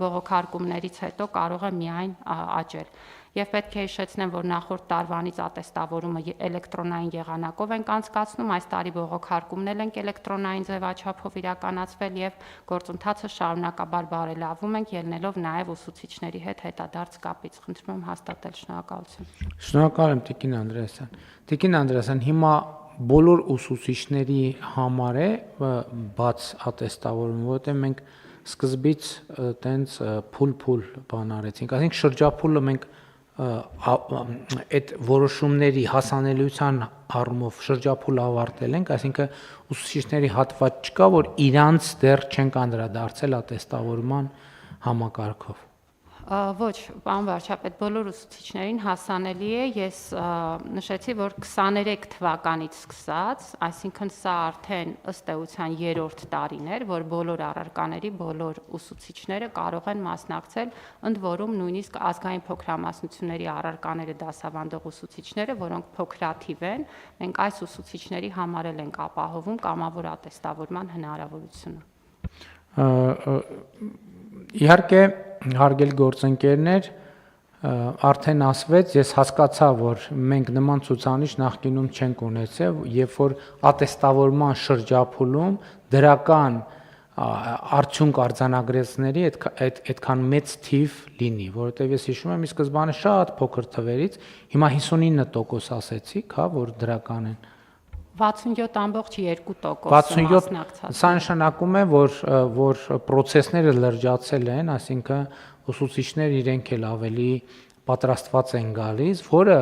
բողոքարկումներից հետո կարող է միայն աճել։ Եվ պետք է հիշեցնեմ, որ նախորդ տարվանից ատեստավորումը էլեկտրոնային եղանակով ենք անցկացնում, այս տարի բողոքարկումն ենք էլեկտրոնային ձևաչափով իրականացվել եւ գործընթացը շարունակաբար բարելավում ենք, ելնելով նաեւ ուսուցիչների հետ հետադարձ կապից։ Խնդրում եմ հաստատել, շնորհակալություն։
Շնորհակալ եմ Տիկին Անդրեասյան։ Տիկին Անդրեասյան, հիմա բոլոր ուսուցիչների համար է բաց ատեստավորումը, որովհետեւ մենք սկզբից տենց փուլ բան արեցինք, այսինքն շրջափուլը մենք այդ որոշումների հասանելիության առումով շրջափուլ ավարտել ենք, այսինքն ուսուցիչների հատված չկա, որ իրանց դեռ չեն անդրադարձել ատեստավորման համակարգով։
Ոչ, պարոն վարչապետ, բոլոր ուսուցիչներին հասանելի է, ես նշեցի, որ 23 թվականից սկսած, այսինքն սա արդեն ըստ էության երրորդ տարին էր, որ բոլոր առարկաների բոլոր ուսուցիչները կարող են մասնակցել, ընդ որում նույնիսկ ազգային փոքրամասնությունների առարկաները դասավանդող ուսուցիչները, որոնք փոքրաթիվ են, մենք այս ուսուցիչների համար էլ ենք ապահովում կամավոր ատեստավորման հնարավորությունը։
Իհարկե, հարգելի գործընկերներ, արդեն ասվեց, ես հասկացա, որ մենք նման ցուցանիշ նախկինում չենք ունեցել, երբ որ ատեստավորման շրջափուլում դրական արդյունք արձանագրեցների այդքան մեծ թիվ լինի, որովհետև ես հիշում եմ, ի սկզբանե շատ փոքր թվերից, հիմա 59% ասեցիք, հա, որ դրական են։
67.2%
67, սա նշանակում է, որ պրոցեսները լրջացել են, այսինքն ուսուցիչները իրենք էլ ավելի պատրաստված են գալիս, որը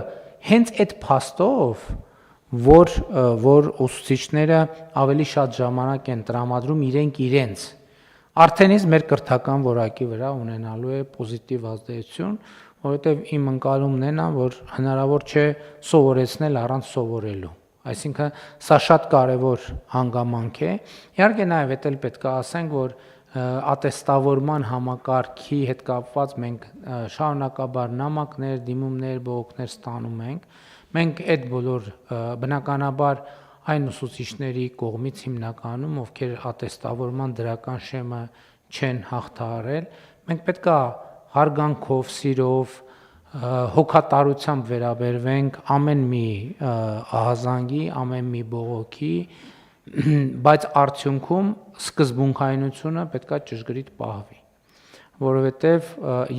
հենց այդ փաստով, որ ուսուցիչները ավելի շատ ժամանակ են տրամադրում իրենց արդեն իսկ մեր կրթական որակի վրա ունենալու է պոզիտիվ ազդեցություն, որովհետև իմ ընկալումն է նա, որ հնարավոր չէ սովորեցնել առանց սովորելու։ Այսինքն սա շատ կարևոր հանգամանք է։ Իհարկե նաև էդ էլ պետք է ասենք, որ ատեստավորման համակարգի հետ կապված մենք շարունակաբար նամակներ, դիմումներ, բողոքներ ստանում ենք։ Մենք այդ բոլոր բնականաբար այն ուսուցիչների կողմից հիմնականում, ովքեր ատեստավորման դրական շեմը չեն հաղթահարել, մենք պետք է հարգանքով, սիրով, հոգատարությամբ վերաբերվենք ամեն մի ահազանգի, ամեն մի բողոքի, բայց արդյունքում սկզբունքայնությունը պետքա ճշգրիտ պահվի, որովհետև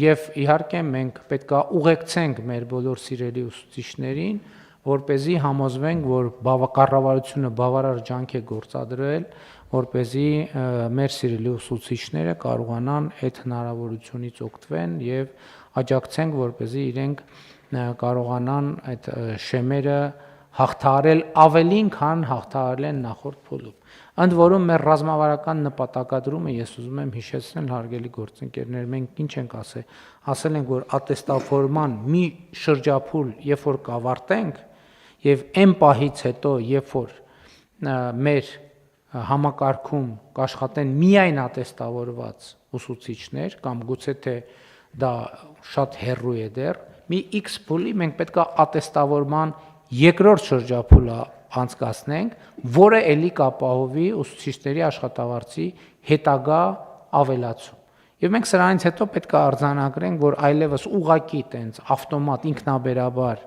եւ իհարկե մենք պետքա ուղեկցենք մեր բոլոր սիրելի ուսուցիչներին, որպեսզի համոզվենք, որ կառավարությունը բավարար ջանք է գործադրել, որպեսզի մեր սիրելի ուսուցիչները կարողանան այդ հնարավորությունից օգտվեն եւ աջակցենք, որպեսզի իրենք կարողանան այդ շեմերը հաղթահարել ավելին, քան հաղթահարել են նախորդ փուլում։ Ընդ որում մեր ռազմավարական նպատակադրումը ես ուզում եմ հիշեցնել, հարգելի գործընկերներ, մենք ինչ ենք ասել ենք, որ ատեստավորման մի շրջափուլ, երբ որ կավարտենք, եւ այն պահից հետո, երբ որ մեր համակարգում կաշխատեն միայն ատեստավորված ուսուցիչներ կամ գուցե թե դա շատ հեռու է դեռ, մի X փուլի մենք պետք է ատեստավորման երկրորդ շրջափուլը անցկացնենք, որը ելի կապահովի ուսուցիչների աշխատավարձի հետագա ավելացում։ Եվ մենք սրանից հետո պետք է արձանագրենք, որ այլևս ուղակի տենց ավտոմատ ինքնաբերաբար,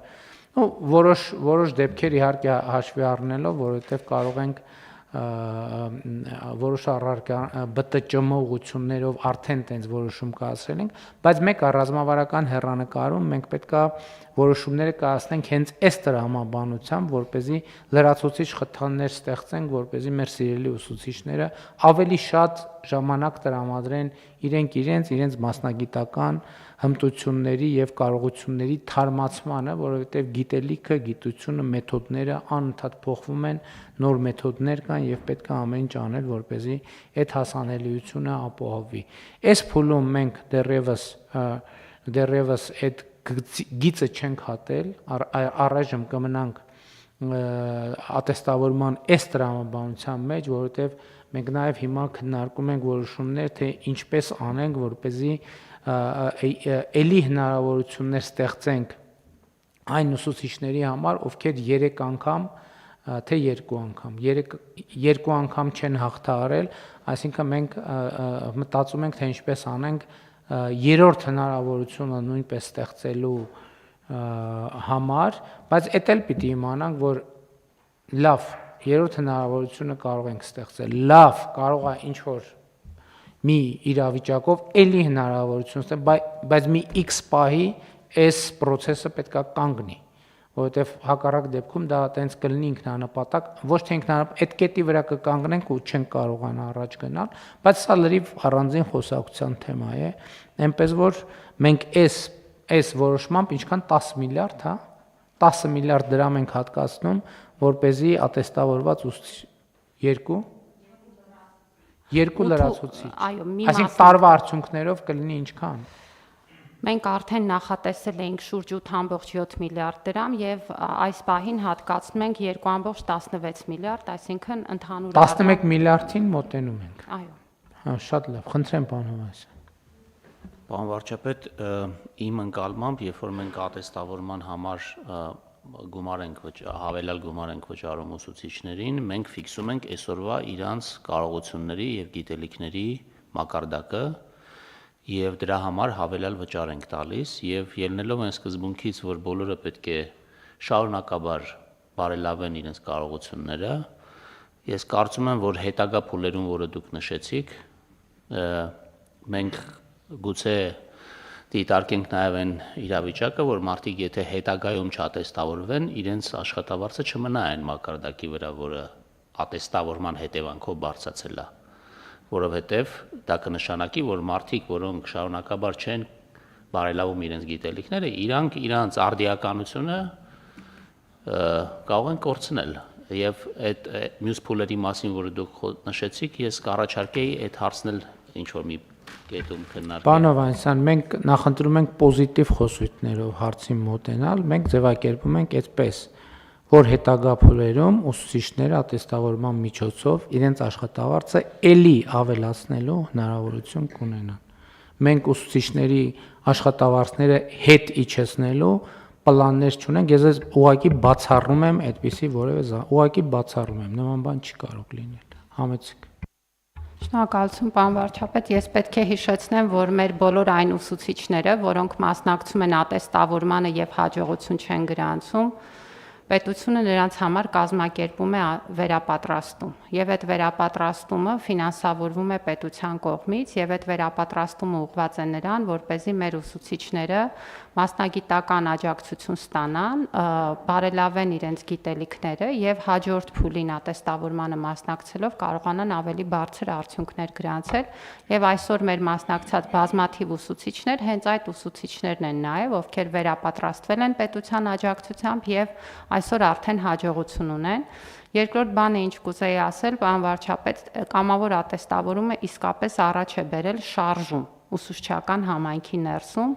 որոշ դեպքեր իհարկե հաշվի առնելով, որովհետև կարող ենք որոշ ԲՏՃՄ ուղղություններով արդեն տենց որոշում կայացրել ենք, բայց մեկ ռազմավարական հեռանկարում մենք պետք է որոշումները կայացնենք հենց այս տրամաբանությամբ, որպեսզի լրացուցիչ խթաններ ստեղծենք, որպեսզի մեր սիրելի ուսուցիչները ավելի շատ ժամանակ տրամադրեն իրենց մասնագիտական հմտությունների եւ կարողությունների թարմացմանը, որովհետեւ գիտելիքը, գիտությունը, մեթոդները անընդհատ փոխվում են, նոր մեթոդներ կան եւ պետք է ամեն ինչ անել, որպեսզի այդ հասանելիությունը ապահովվի։ Այս փուլում մենք դեռևս այդ գիծը չենք հատել, առայժմ կմնանք ատեստավորման այս տրամաբանության մեջ, որովհետև մենք նաև հիմա քննարկում ենք որոշումներ, թե ինչպես անենք, որպեսզի էլի հնարավորություններ ստեղծենք այն ուսուցիչների համար, ովքեր 3 անգամ թե 2 անգամ, 2 անգամ չեն հաղթահարել, այսինքն մենք մտածում ենք, թե ինչպես անենք երրորդ հնարավորությունը նույնպես ստեղծելու համար, բայց էդ էլ պիտի իմանանք, որ լավ, երրորդ հնարավորությունը կարող ենք ստեղծել, լավ, կարող է ինչ-որ մի իրավիճակով էլի հնարավորություն ստեղծել, բայց մի X պահի այս process-ը պետք է կանգնի, որովհետև հակառակ դեպքում դա տենց կլինի ինքնանպատակ, ոչ թե ինքնանպատակ, այդ կետի վրա կկանգնենք ու չենք կարողանա առաջ գնալ, բայց սա լրիվ առանձին խոսակցության թեմա է, այնպես որ մենք այս որոշմամբ ինչքան 10 միլիարդ, հա, 10 միլիարդ դրամ ենք հատկացնում, որպեսզի ատեստավորված երկու լրացուցիչ, այսինքն տարվա արդյունքներով կլինի ինչքան։
Մենք արդեն նախատեսել էինք շուրջ 8.7 միլիարդ դրամ եւ այս պահին հատկացնում ենք 2.16 միլիարդ, այսինքն ընդհանուր
11 միլիարդին մոտենում ենք։
Այո։
Հա, շատ լավ, խնդրեմ պարոն Հովհաննիսյան։
Պարոն վարչապետ, իմ ընկալմամբ, երբ որ մենք ատեստավորման համար հավելյալ գումար ենք վճարում ուսուցիչներին, մենք ֆիքսում ենք այսօրվա իրանց կարողությունների եւ գիտելիքների մակարդակը եւ դրա համար հավելյալ վճար ենք տալիս եւ ելնելով այն սկզբունքից, որ բոլորը պետք է շարունակաբար բարելավեն իրենց կարողությունները, ես կարծում եմ, որ հետագա փուլերում, որը դուք նշեցիք, մենք գուցե դիտարկենք նաև այն իրավիճակը, որ մարդիկ եթե հետագայում չատեստավորվեն, իրենց աշխատավարձը չմնա այն մակարդակի վրա, որը ատեստավորման հետևանքով բարձրացել է, որովհետև դա կնշանակի, որ մարդիկ, որոնք շարունակաբար չեն բարելավում իրենց գիտելիքները, իրանց արդիականությունը կարող են կորցնել։ Եվ այդ մյուս փուլերի մասին, որը դուք նշեցիք, ես կառաջարկեի այդ հարցն էլ ինչ-որ մի կետում քննարկել։
Պարոն Հովհաննիսյան, մենք նախընտրում ենք պոզիտիվ խոսույթներով հարցին մոտենալ, մենք ձևակերպում ենք այդպես, որ հետագա փուլերում ուսուցիչները ատեստավորման միջոցով իրենց աշխատավարձը էլի ավելացնելու հնարավորություն կունենան։ Մենք ուսուցիչների աշխատավարձները հետ իջեցնելու պլաններ չունենք, ես ուղղակի բացառում եմ այդպիսի որևէ ուղղակի բացառում եմ, նման բան չի կարող լինել։ Համեցեք։
Շնորհակալություն, պարոն վարչապետ, ես պետք է հիշեցնեմ, որ մեր բոլոր այն ուսուցիչները, որոնք մասնակցում են ատեստավորմանը եւ հաջողություն չեն գրանցում, պետությունը նրանց համար կազմակերպում է վերապատրաստում եւ այդ վերապատրաստումը ֆինանսավորվում է պետության կողմից եւ այդ վերապատրաստումը ուղղված է նրան, որպեսզի մեր ուսուցիչները մասնագիտական աջակցություն ստանան, բարելավեն իրենց գիտելիքները եւ հաջորդ փուլին ատեստավորմանը մասնակցելով կարողանան ավելի բարձր արդյունքներ գրանցել եւ այսօր մեր մասնակցած բազմաթիվ ուսուցիչներ հենց այդ ուսուցիչներն են նաեւ, ովքեր վերապատրաստվել են պետության աջակցությամբ եւ այսօր արդեն հաջողություն ունեն։ Երկրորդ բանը, ինչ կուզեի ասել, պարոն վարչապետ, կամավոր ատեստավորումը իսկապես առաջ է բերել շարժում ուսուցչական համայնքի ներսում,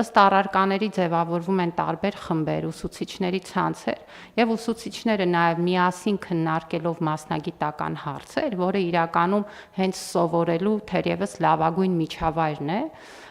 ըստ առարկաների ձևավորվում են տարբեր խմբեր, ուսուցիչների ցանցեր եւ ուսուցիչները նաեւ միասին քննարկելով մասնագիտական հարցեր, որը իրականում հենց սովորելու թերևս լավագույն միջավայրն է,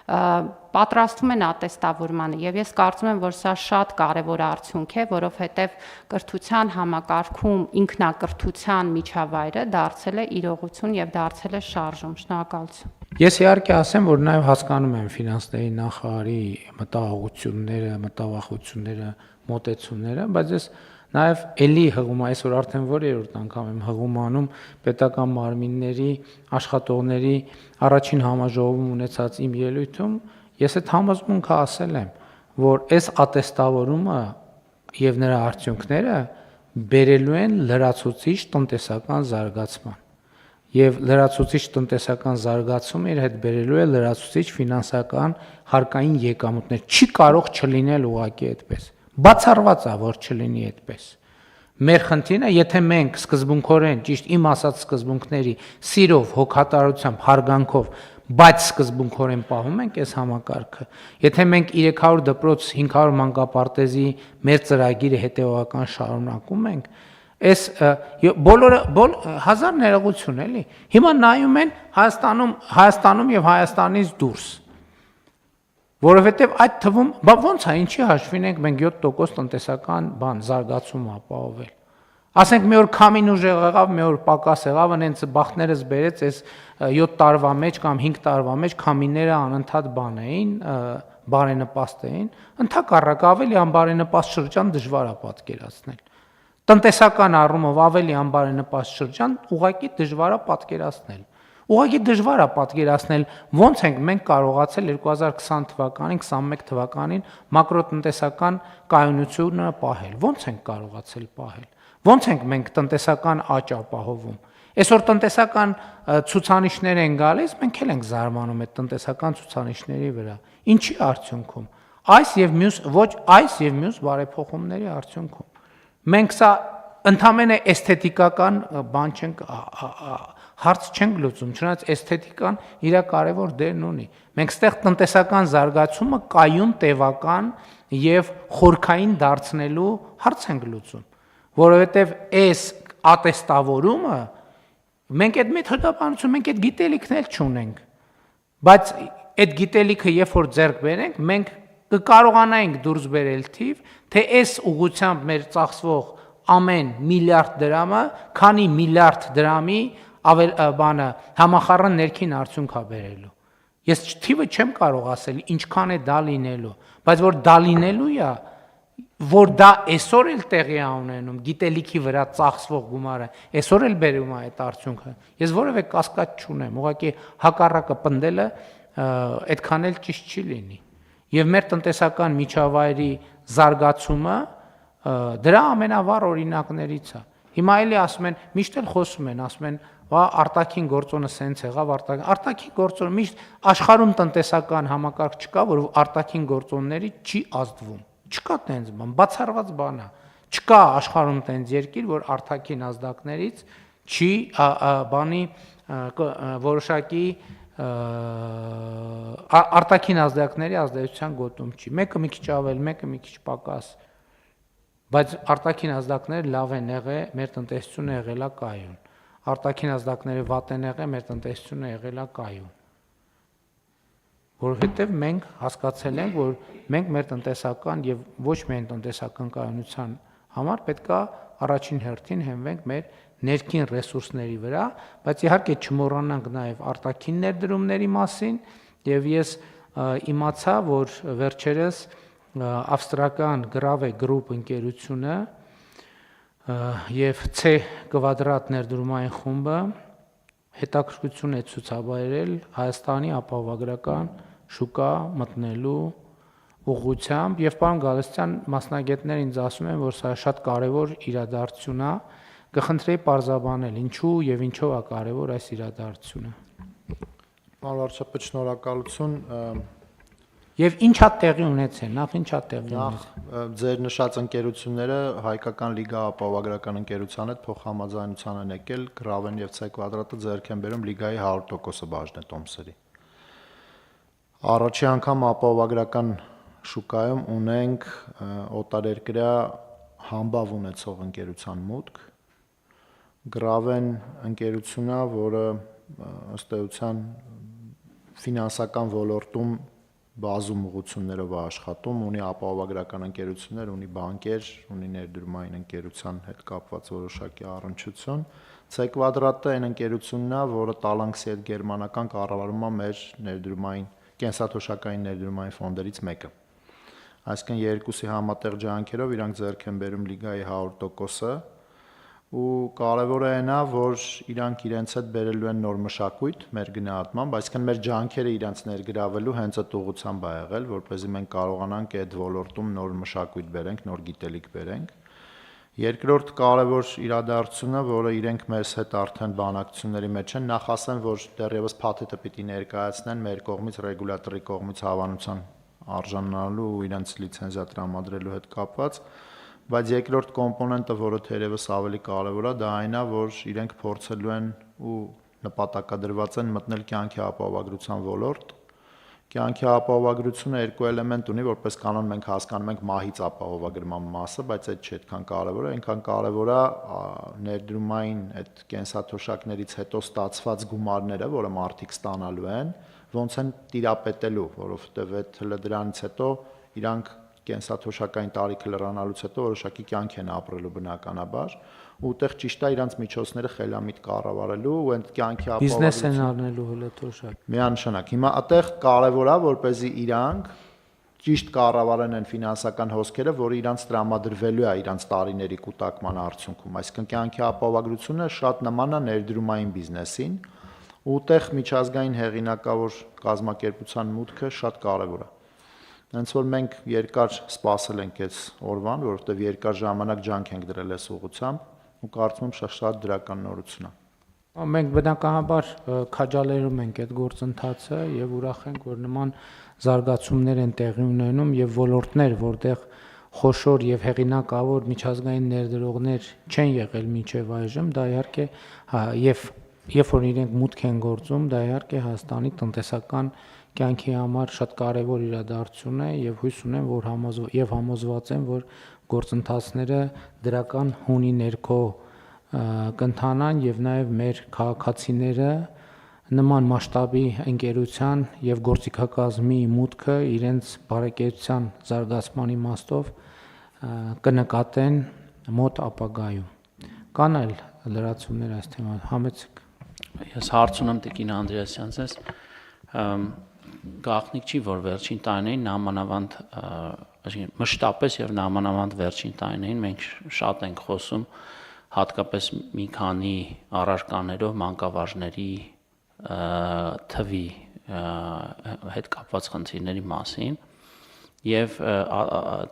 պատրաստվում են ատեստավորմանը եւ ես կարծում եմ, որ սա շատ կարեւոր արդյունք է, որովհետեւ կրթության համակարգում ինքնակրթության միջավայրը դարձել է իրողություն եւ դարձել է շարժում։ Շնորհակալություն։
Ես իհարկե ասեմ, որ նաև հասկանում եմ ֆինանսների նախարարի մտահոգությունները, մտավախությունները, մոտեցումները, բայց ես նաև էլի հղում, այսօր արդեն որերորդ անգամ եմ հղումանում պետական մարմինների աշխատողների առաջին համաժողովում ունեցած իմ ելույթում, ես այդ համոզմունքը ասել եմ, որ այս ատեստավորումը եւ նրա արդյունքները բերելու են լրացուցիչ տնտեսական զարգացման։ Եվ լրացուցիչ տնտեսական զարգացումը իր հետ բերելու է լրացուցիչ ֆինանսական հարկային եկամուտներ։ Չի կարող չլինել ուղղակի այդպես։ Բացառված է, որ չլինի այդպես։ Մեր խնդիրը, եթե մենք սկզբունքորեն, ճիշտ իմ ասած սկզբունքների սիրով, հոգատարությամբ, հարգանքով, բայց սկզբունքորեն պահում ենք այս համակարգը, եթե մենք 300 դպրոց, 500 մանկապարտեզի մեր ծրագիրը հետևողական շարունակում ենք, այս բոլորը հազար ներողություն էլի։ Հիմա նայում են Հայաստանում եւ Հայաստանից դուրս։ Որովհետեւ այդ թվում, ոնց է, ինչի հաշվին ենք մենք 7% տնտեսական զարգացում ապահովել։ Ասենք մի օր քամին ուժեղ եղավ, մի օր պակաս եղավ, այնց բախտներս բերեց այս 7 տարվա մեջ կամ 5 տարվա մեջ քամիները անընդհատ բան էին, բարենպաստ էին, ընդհակառակ ավելի անբարենպաստ շրջան դժվար է պատկերացնել։ Տնտեսական առումով ավելի անբարենպաստ շրջան ուղղակի դժվար է պատկերացնել։ Ուղղակի դժվար է պատկերացնել ոնց ենք մենք կարողացել 2020 թվականին, 21 թվականին մակրոտնտեսական կայունությունը պահել։ Ոնց ենք կարողացել պահել։ Ոնց ենք մենք տնտեսական աճ ապահովում։ Այսօր տնտեսական ցուցանիշներ են գալիս, մենք էլ ենք զարմանում այդ տնտեսական ցուցանիշների վրա։ Ինչի արդյունքում։ Այս եւ մյուս բարեփոխումների արդյունքում։ Մենք սա ընդհանրապես էսթետիկական բան չենք հարց չենք լուծում, չնայած էսթետիկան իր կարևոր դերն ունի։ Մենք ստեղ տնտեսական զարգացումը կայուն, տևական եւ խորքային դարձնելու հարց ենք լուծում, որովհետեւ այս ատեստավորումը մենք այդ մեթոդաբանություն, մենք այդ գիտելիքն էլ չունենք, բայց այդ գիտելիքը երբ որ ձեռք բերենք, մենք կկարողանայինք դուրս բերել թիվ, թե այս ուղղությամբ մեր ծախսվող ամեն միլիարդ դրամը, քանի միլիարդ դրամի համախառն ներքին արդյունք է բերելու։ Ես թիվը չեմ կարող ասել ինչքան է դա լինելու, բայց որ դա լինելու է, որ դա այսօր էլ տեղի է ունենում, գիտելիքի վրա ծախսվող գումարը, այսօր էլ բերում է այդ արդյունքը։ Ես որևէ կասկած չունեմ, ուղղակի հակառակը պնդելը այդքան էլ ճիշտ չի լինի։ Եվ մեր տնտեսական միջավայրի զարգացումը դրա ամենավառ օրինակներից է։ Հիմա էլի ասում են, միշտ էլ խոսում են, ասում են, արտաքին գործոնը սենց եղավ, արտաքին գործոնը միշտ աշխարհում տնտեսական համակարգ չկա, որ արտաքին գործոնների չի ազդվում։ Չկա տենց բան, բացառված բան է։ Չկա աշխարհում տենց երկիր, որ արտաքին ազդակներից չի բանի որոշակի արտաքին ազդակների ազդեցության գոտում չի։ Մեկը մի քիչ ավել, մեկը մի քիչ պակաս։ Բայց արտաքին ազդակները լավ են եղել, մեր տնտեսությունը եղել է կայուն։ Արտաքին ազդակները վատ են եղել, մեր տնտեսությունը եղել է կայուն։ Որովհետև մենք հասկացել ենք, որ մենք մեր տնտեսական եւ ոչ միայն տնտեսական կայունության համար պետք է առաջին հերթին հենվենք մեր ներքին ռեսուրսների վրա, բայց իհարկե չմոռանանք նաեւ արտաքին ներդրումների մասին, եւ ես իմացա, որ վերջերս ավստրական Grave Group ընկերությունը եւ C կվադրատ ներդրումային խումբը հետաքրքրություն է ցուցաբերել Հայաստանի ապահովագրական շուկա մտնելու ուղղությամբ եւ պարոն Գալստյան մասնագետներ ինձ ասում են, որ սա շատ կարեւոր իրադարձություն է, կխնդրեի պարզաբանել ինչու եւ ինչով է կարեւոր այս իրադարձությունը։
Պարոն վարչապետ, շնորհակալություն։
Եվ ինչա տեղի ունեցել, նախ ինչա տեղի
ունեցել։ Ձեր նշած ընկերությունները Հայկական Լիգա ապահովագրական ընկերության հետ փոխհամաձայնության են եկել, Graven եւ C կվադրատը ձեռք են բերում Լիգայի 100% բաժնետոմսերի։ Առաջի անգամ ապահովագրական շուկայում ունենք օտարերկրյա համբավ ունեցող ընկերության մուտք։ Graven ընկերությունն, որը ըստ էության ֆինանսական ոլորտում բազում ուղղություններով աշխատում, ունի ապահովագրական ընկերություններ, ունի բանկեր, ունի ներդրումային ընկերության հետ կապված որոշակի առնչություն։ C կվադրատը այն ընկերությունն է, որը Talanx-ի հետ գերմանական կառավարում է մեր ներդրումային կենսաթոշակային ներդրումային ֆոնդերից մեկը։ Այսինքն երկուսի համատեղ ջանքերով իրանք ձեռք են բերում Լիգայի 100%-ը, ու կարևորը այնա, որ իրանք իրենց հետ բերելու են նոր մշակույթ մեր գնահատմամբ, այսինքն մեր ջանքերը իրենց ներգրավելու հենց այդ ուղղությամբ է եղել, որպեսզի մենք կարողանանք այդ ոլորտում նոր մշակույթ բերենք, նոր գիտելիք բերենք։ Երկրորդ կարևոր իրադարձությունը, որը իրենք մեզ հետ արդեն բանակցությունների մեջ են, նախ ասեմ, որ դեռևս փաթեթը պիտի ներկայացնեն մեր կողմից ռեգուլատորի կողմից հավանության արժանանալու ու իրենց լիցենզիա տրամադրելու հետ կապված, բայց երկրորդ կոմպոնենտը, որը թերևս ավելի կարևոր է, դա այն է, որ իրենք փորձելու են ու նպատակադրված են մտնել կյանքի ապահովագրության ոլորտ։ Կյանքի ապահովագրությունը երկու էլեմենտ ունի, որպես կանոն մենք հասկանում ենք մահից ապահովագրման մասը, բայց այդ չի այդքան կարևոր է, այնքան կարևոր է ներդրումային այդ կենսաթոշակներից հետո ստացված գումարները, որը մարդիկ ստանալու են, ոնց են տիրապետելու, որովհետև այդ դրանից հետո իրանք կենսաթոշակային տարիքը լրանալուց հետո որոշակի կյանք են ապրելու բնականաբար, ու այդտեղ ճիշտ է իրանք միջոցները խելամիտ կառավարելու ու այդ կյանքի
բիզնես են առնելու հələ թոշակ։
Միանշանակ։ Հիմա այդտեղ կարևոր է, որպեսզի իրանք ճիշտ կառավարեն են ֆինանսական հոսքերը, որը իրանք տրամադրվելու է իրանք տարիների կուտակման արդյունքում։ Այսինքն կյանքի ապահովագրությունը շատ նման է ներդրումային բիզնեսին, ու այդտեղ միջազգային հեղինակավոր կազմակերպության մուտքը շատ կարևոր է։ Հենց որ մենք երկար սպասել ենք այս օրվան, որովհետև երկար ժամանակ ջանք ենք դրել այս ուղղությամբ ու կարծում եմ շատ դրական նորություն է։
Մենք բնականաբար քաջալերում ենք այդ գործընթացը եւ ուրախ ենք, որ նման զարգացումներ են տեղի ունենում եւ ոլորտներ, որտեղ խոշոր եւ հեղինակավոր միջազգային ներդրողներ չեն եղել մինչեւ այժմ, դա իհարկե եւ երբ որ իրենք մուտք են գործում, դա իհարկե Հայաստանի տնտեսական կյանքի համար շատ կարևոր իրադարձություն է եւ հույս ունեմ, որ համոզված եմ, որ գործընթացները դրական հունի ներքո կընթանան եւ նաեւ մեր քաղաքացիները նման մասշտաբի ընկերության եւ գործիքակազմի մուտքը իրենց բարեկեցության զարգացման իմաստով կնկատեն մոտ ապագայում։ Կան այլ լրացումներ այս թեմայով, համեցեք։
Ես հարց ունեմ Տիկին Անդրեասյանցից, գաղտնիք չի, որ վերջին տարիներին նամանավանդ մշտապես եւ նամանավանդ վերջին տարիներին մենք շատ ենք խոսում հատկապես մի քանի առարկաներով մանկավարժների թվի հետ կապված խնդիրների մասին եւ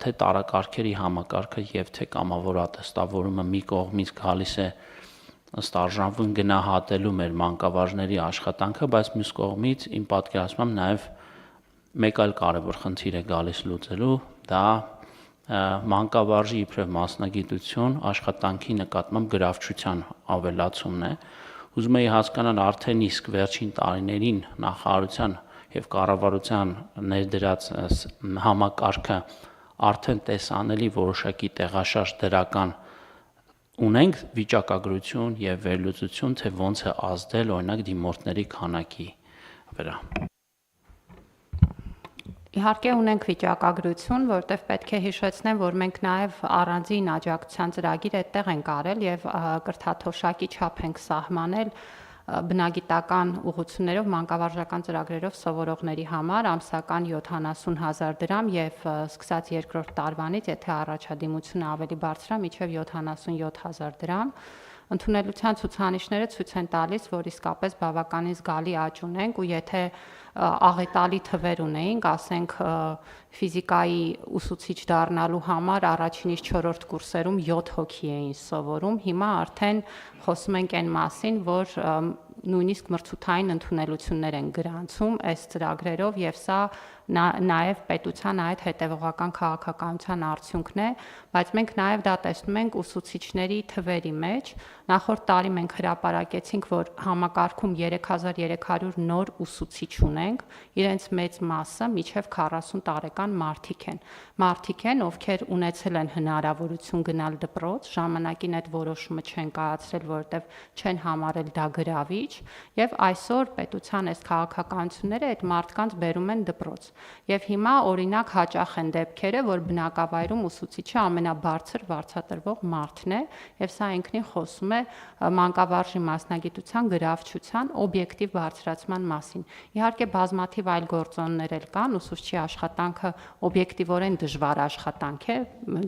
թե տարակարգերի համակարգը եւ թե կամավոր ատեստավորումը մի կողմից գալիս է ըստ արժանվուն գնահատելու մեր մանկավարժների աշխատանքը, բայց մյուս կողմից իմ պատկերացմամբ նաեւ մեկ այլ կարևոր խնդիր է գալիս լուծելու, դա մանկավարժի իբրև մասնագիտություն աշխատանքի նկատմամբ գրավչության ավելացումն է։ Ուզում եի հասկանալ արդեն իսկ վերջին տարիներին նախարարության եւ կառավարության ներդրած համակարգը արդեն տեսանելի որոշակի տեղաշարժ դրական ունենք վիճակագրություն եւ վերլուծություն, թե ոնց է ազդել օրինակ դիմորդների քանակի վրա։
Իհարկե ունենք վիճակագրություն, որտեղ պետք է հիշեցնեմ, որ մենք նաև առանձին աջակցության ծրագիր այդտեղ ենք արել եւ կրթաթոշակի չափ ենք սահմանել բնագիտական ուղղություններով մանկավարժական ծրագրերով սովորողների համար ամսական 70,000 դրամ եւ սկսած երկրորդ տարվանից, եթե առաջադիմությունը ավելի բարձր է, մինչեւ 77,000 դրամ։ Ընդունելության ցուցանիշները ցույց են տալիս, որ իսկապես բավականին զգալի աճ ունենք ու եթե աղետալի թվեր ունեինք, ասենք ֆիզիկայի ուսուցիչ դառնալու համար առաջինից 4-րդ կուրսերում 7 հոգի էին սովորում, հիմա արդեն խոսում ենք այն մասին, որ նույնիսկ մրցութային ընդունելություններ են գրանցում այս ծրագրերով եւ սա նաեւ պետության այդ հետեւողական քաղաքականության արդյունքն է, բայց մենք նաեւ դա տեսնում ենք ուսուցիչների թվերի մեջ։ Նախորդ տարի մենք հրապարակեցինք, որ համակարգում 3300 նոր ուսուցիչ ունենք, իրենց մեծ մասը միջև 40 տարեկան մարդիկ են, ովքեր ունեցել են հնարավորություն գնալ դպրոց, ժամանակին այդ որոշումը չեն կայացրել, որովհետև չեն համարել դա գրավիչ, եւ այսօր պետության այս քաղաքականությունները այդ մարդկանց բերում են դպրոց։ Եվ հիմա օրինակ հաճախ են դեպքերը, որ բնակավայրում ուսուցիչը ամենաբարձր վարձատրվող մարդն է, եւ սա ինքնին խոսում է մանկավարժի մասնագիտության գրավչության օբյեկտիվ բարձրացման մասին։ Իհարկե բազմաթիվ այլ գործոններ էլ կան, ուսուցչի աշխատանքը օբյեկտիվորեն դժվար աշխատանք է,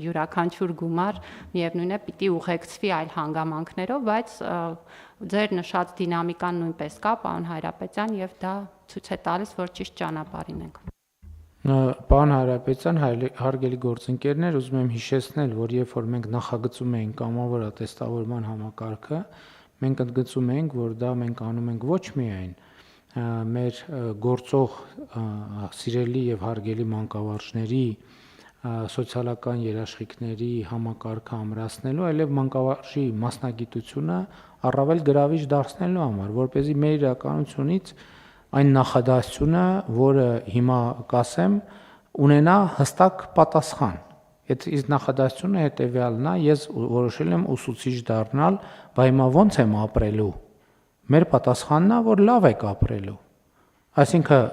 յուրաքանչյուր գումար միևնույն է պիտի ուղեկցվի այլ հանգամանքներով, բայց ձեր նշած դինամիկան նույնպես կա, պարոն Հայրապետյան, եւ դա ցույց է տալիս, որ ճիշտ ճանապարհին ենք։
Պարոն Հայրապետյան, հարգելի գործընկերներ, ուզում եմ հիշեցնել, որ երբ որ մենք նախագծում էինք կամավոր ատեստավորման համակարգը, մենք ընդգծում էինք, որ դա մենք անում ենք ոչ միայն մեր գործող սիրելի եւ հարգելի մանկավարժների սոցիալական երաշխիքների համակարգը ամրացնելու, այլև մանկավարժի մասնագիտությունը առավել գրավիչ դարձնելու համար, որպեսզի մեր իրականությունից այն նախադասությունը, որը հիմա կասեմ, ունենա հստակ պատասխան։ Այդ իսկ նախադասությունը հետեւյալն է, ես որոշել եմ ուսուցիչ դառնալ, բայց հիմա ո՞նց եմ ապրելու։ Մեր պատասխանն է, որ լավ եք ապրելու։ Այսինքն,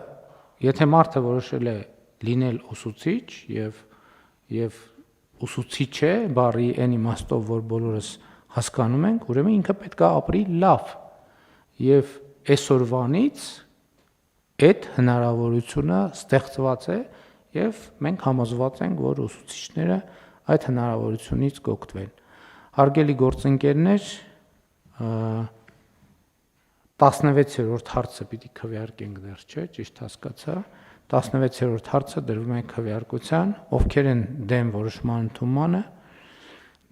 եթե մարդը որոշել է լինել ուսուցիչ եւ ուսուցիչ է, բառի այն իմաստով, որ բոլորս հասկանում ենք, ուրեմն ինքը պետք է ապրի լավ։ Եվ այսօրվանից այդ հնարավորությունը ստեղծված է եւ մենք համոզված ենք, որ ուսուցիչները այդ հնարավորությունից կօգտվեն։ Հարգելի գործընկերներ, 16-րդ հարցը պիտի քվեարկենք դեռ, չէ՞, ճիշտ հասկացա։ 16-րդ հարցը դրվում է քվեարկության, ովքեր են դեմ որոշման ընդունմանը,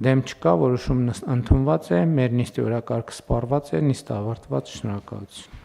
դեմ չկա, որոշումն ընդունված է, մեր նիստի օրակարգը սպառված է, նիստը ավարտված, շնորհակալություն։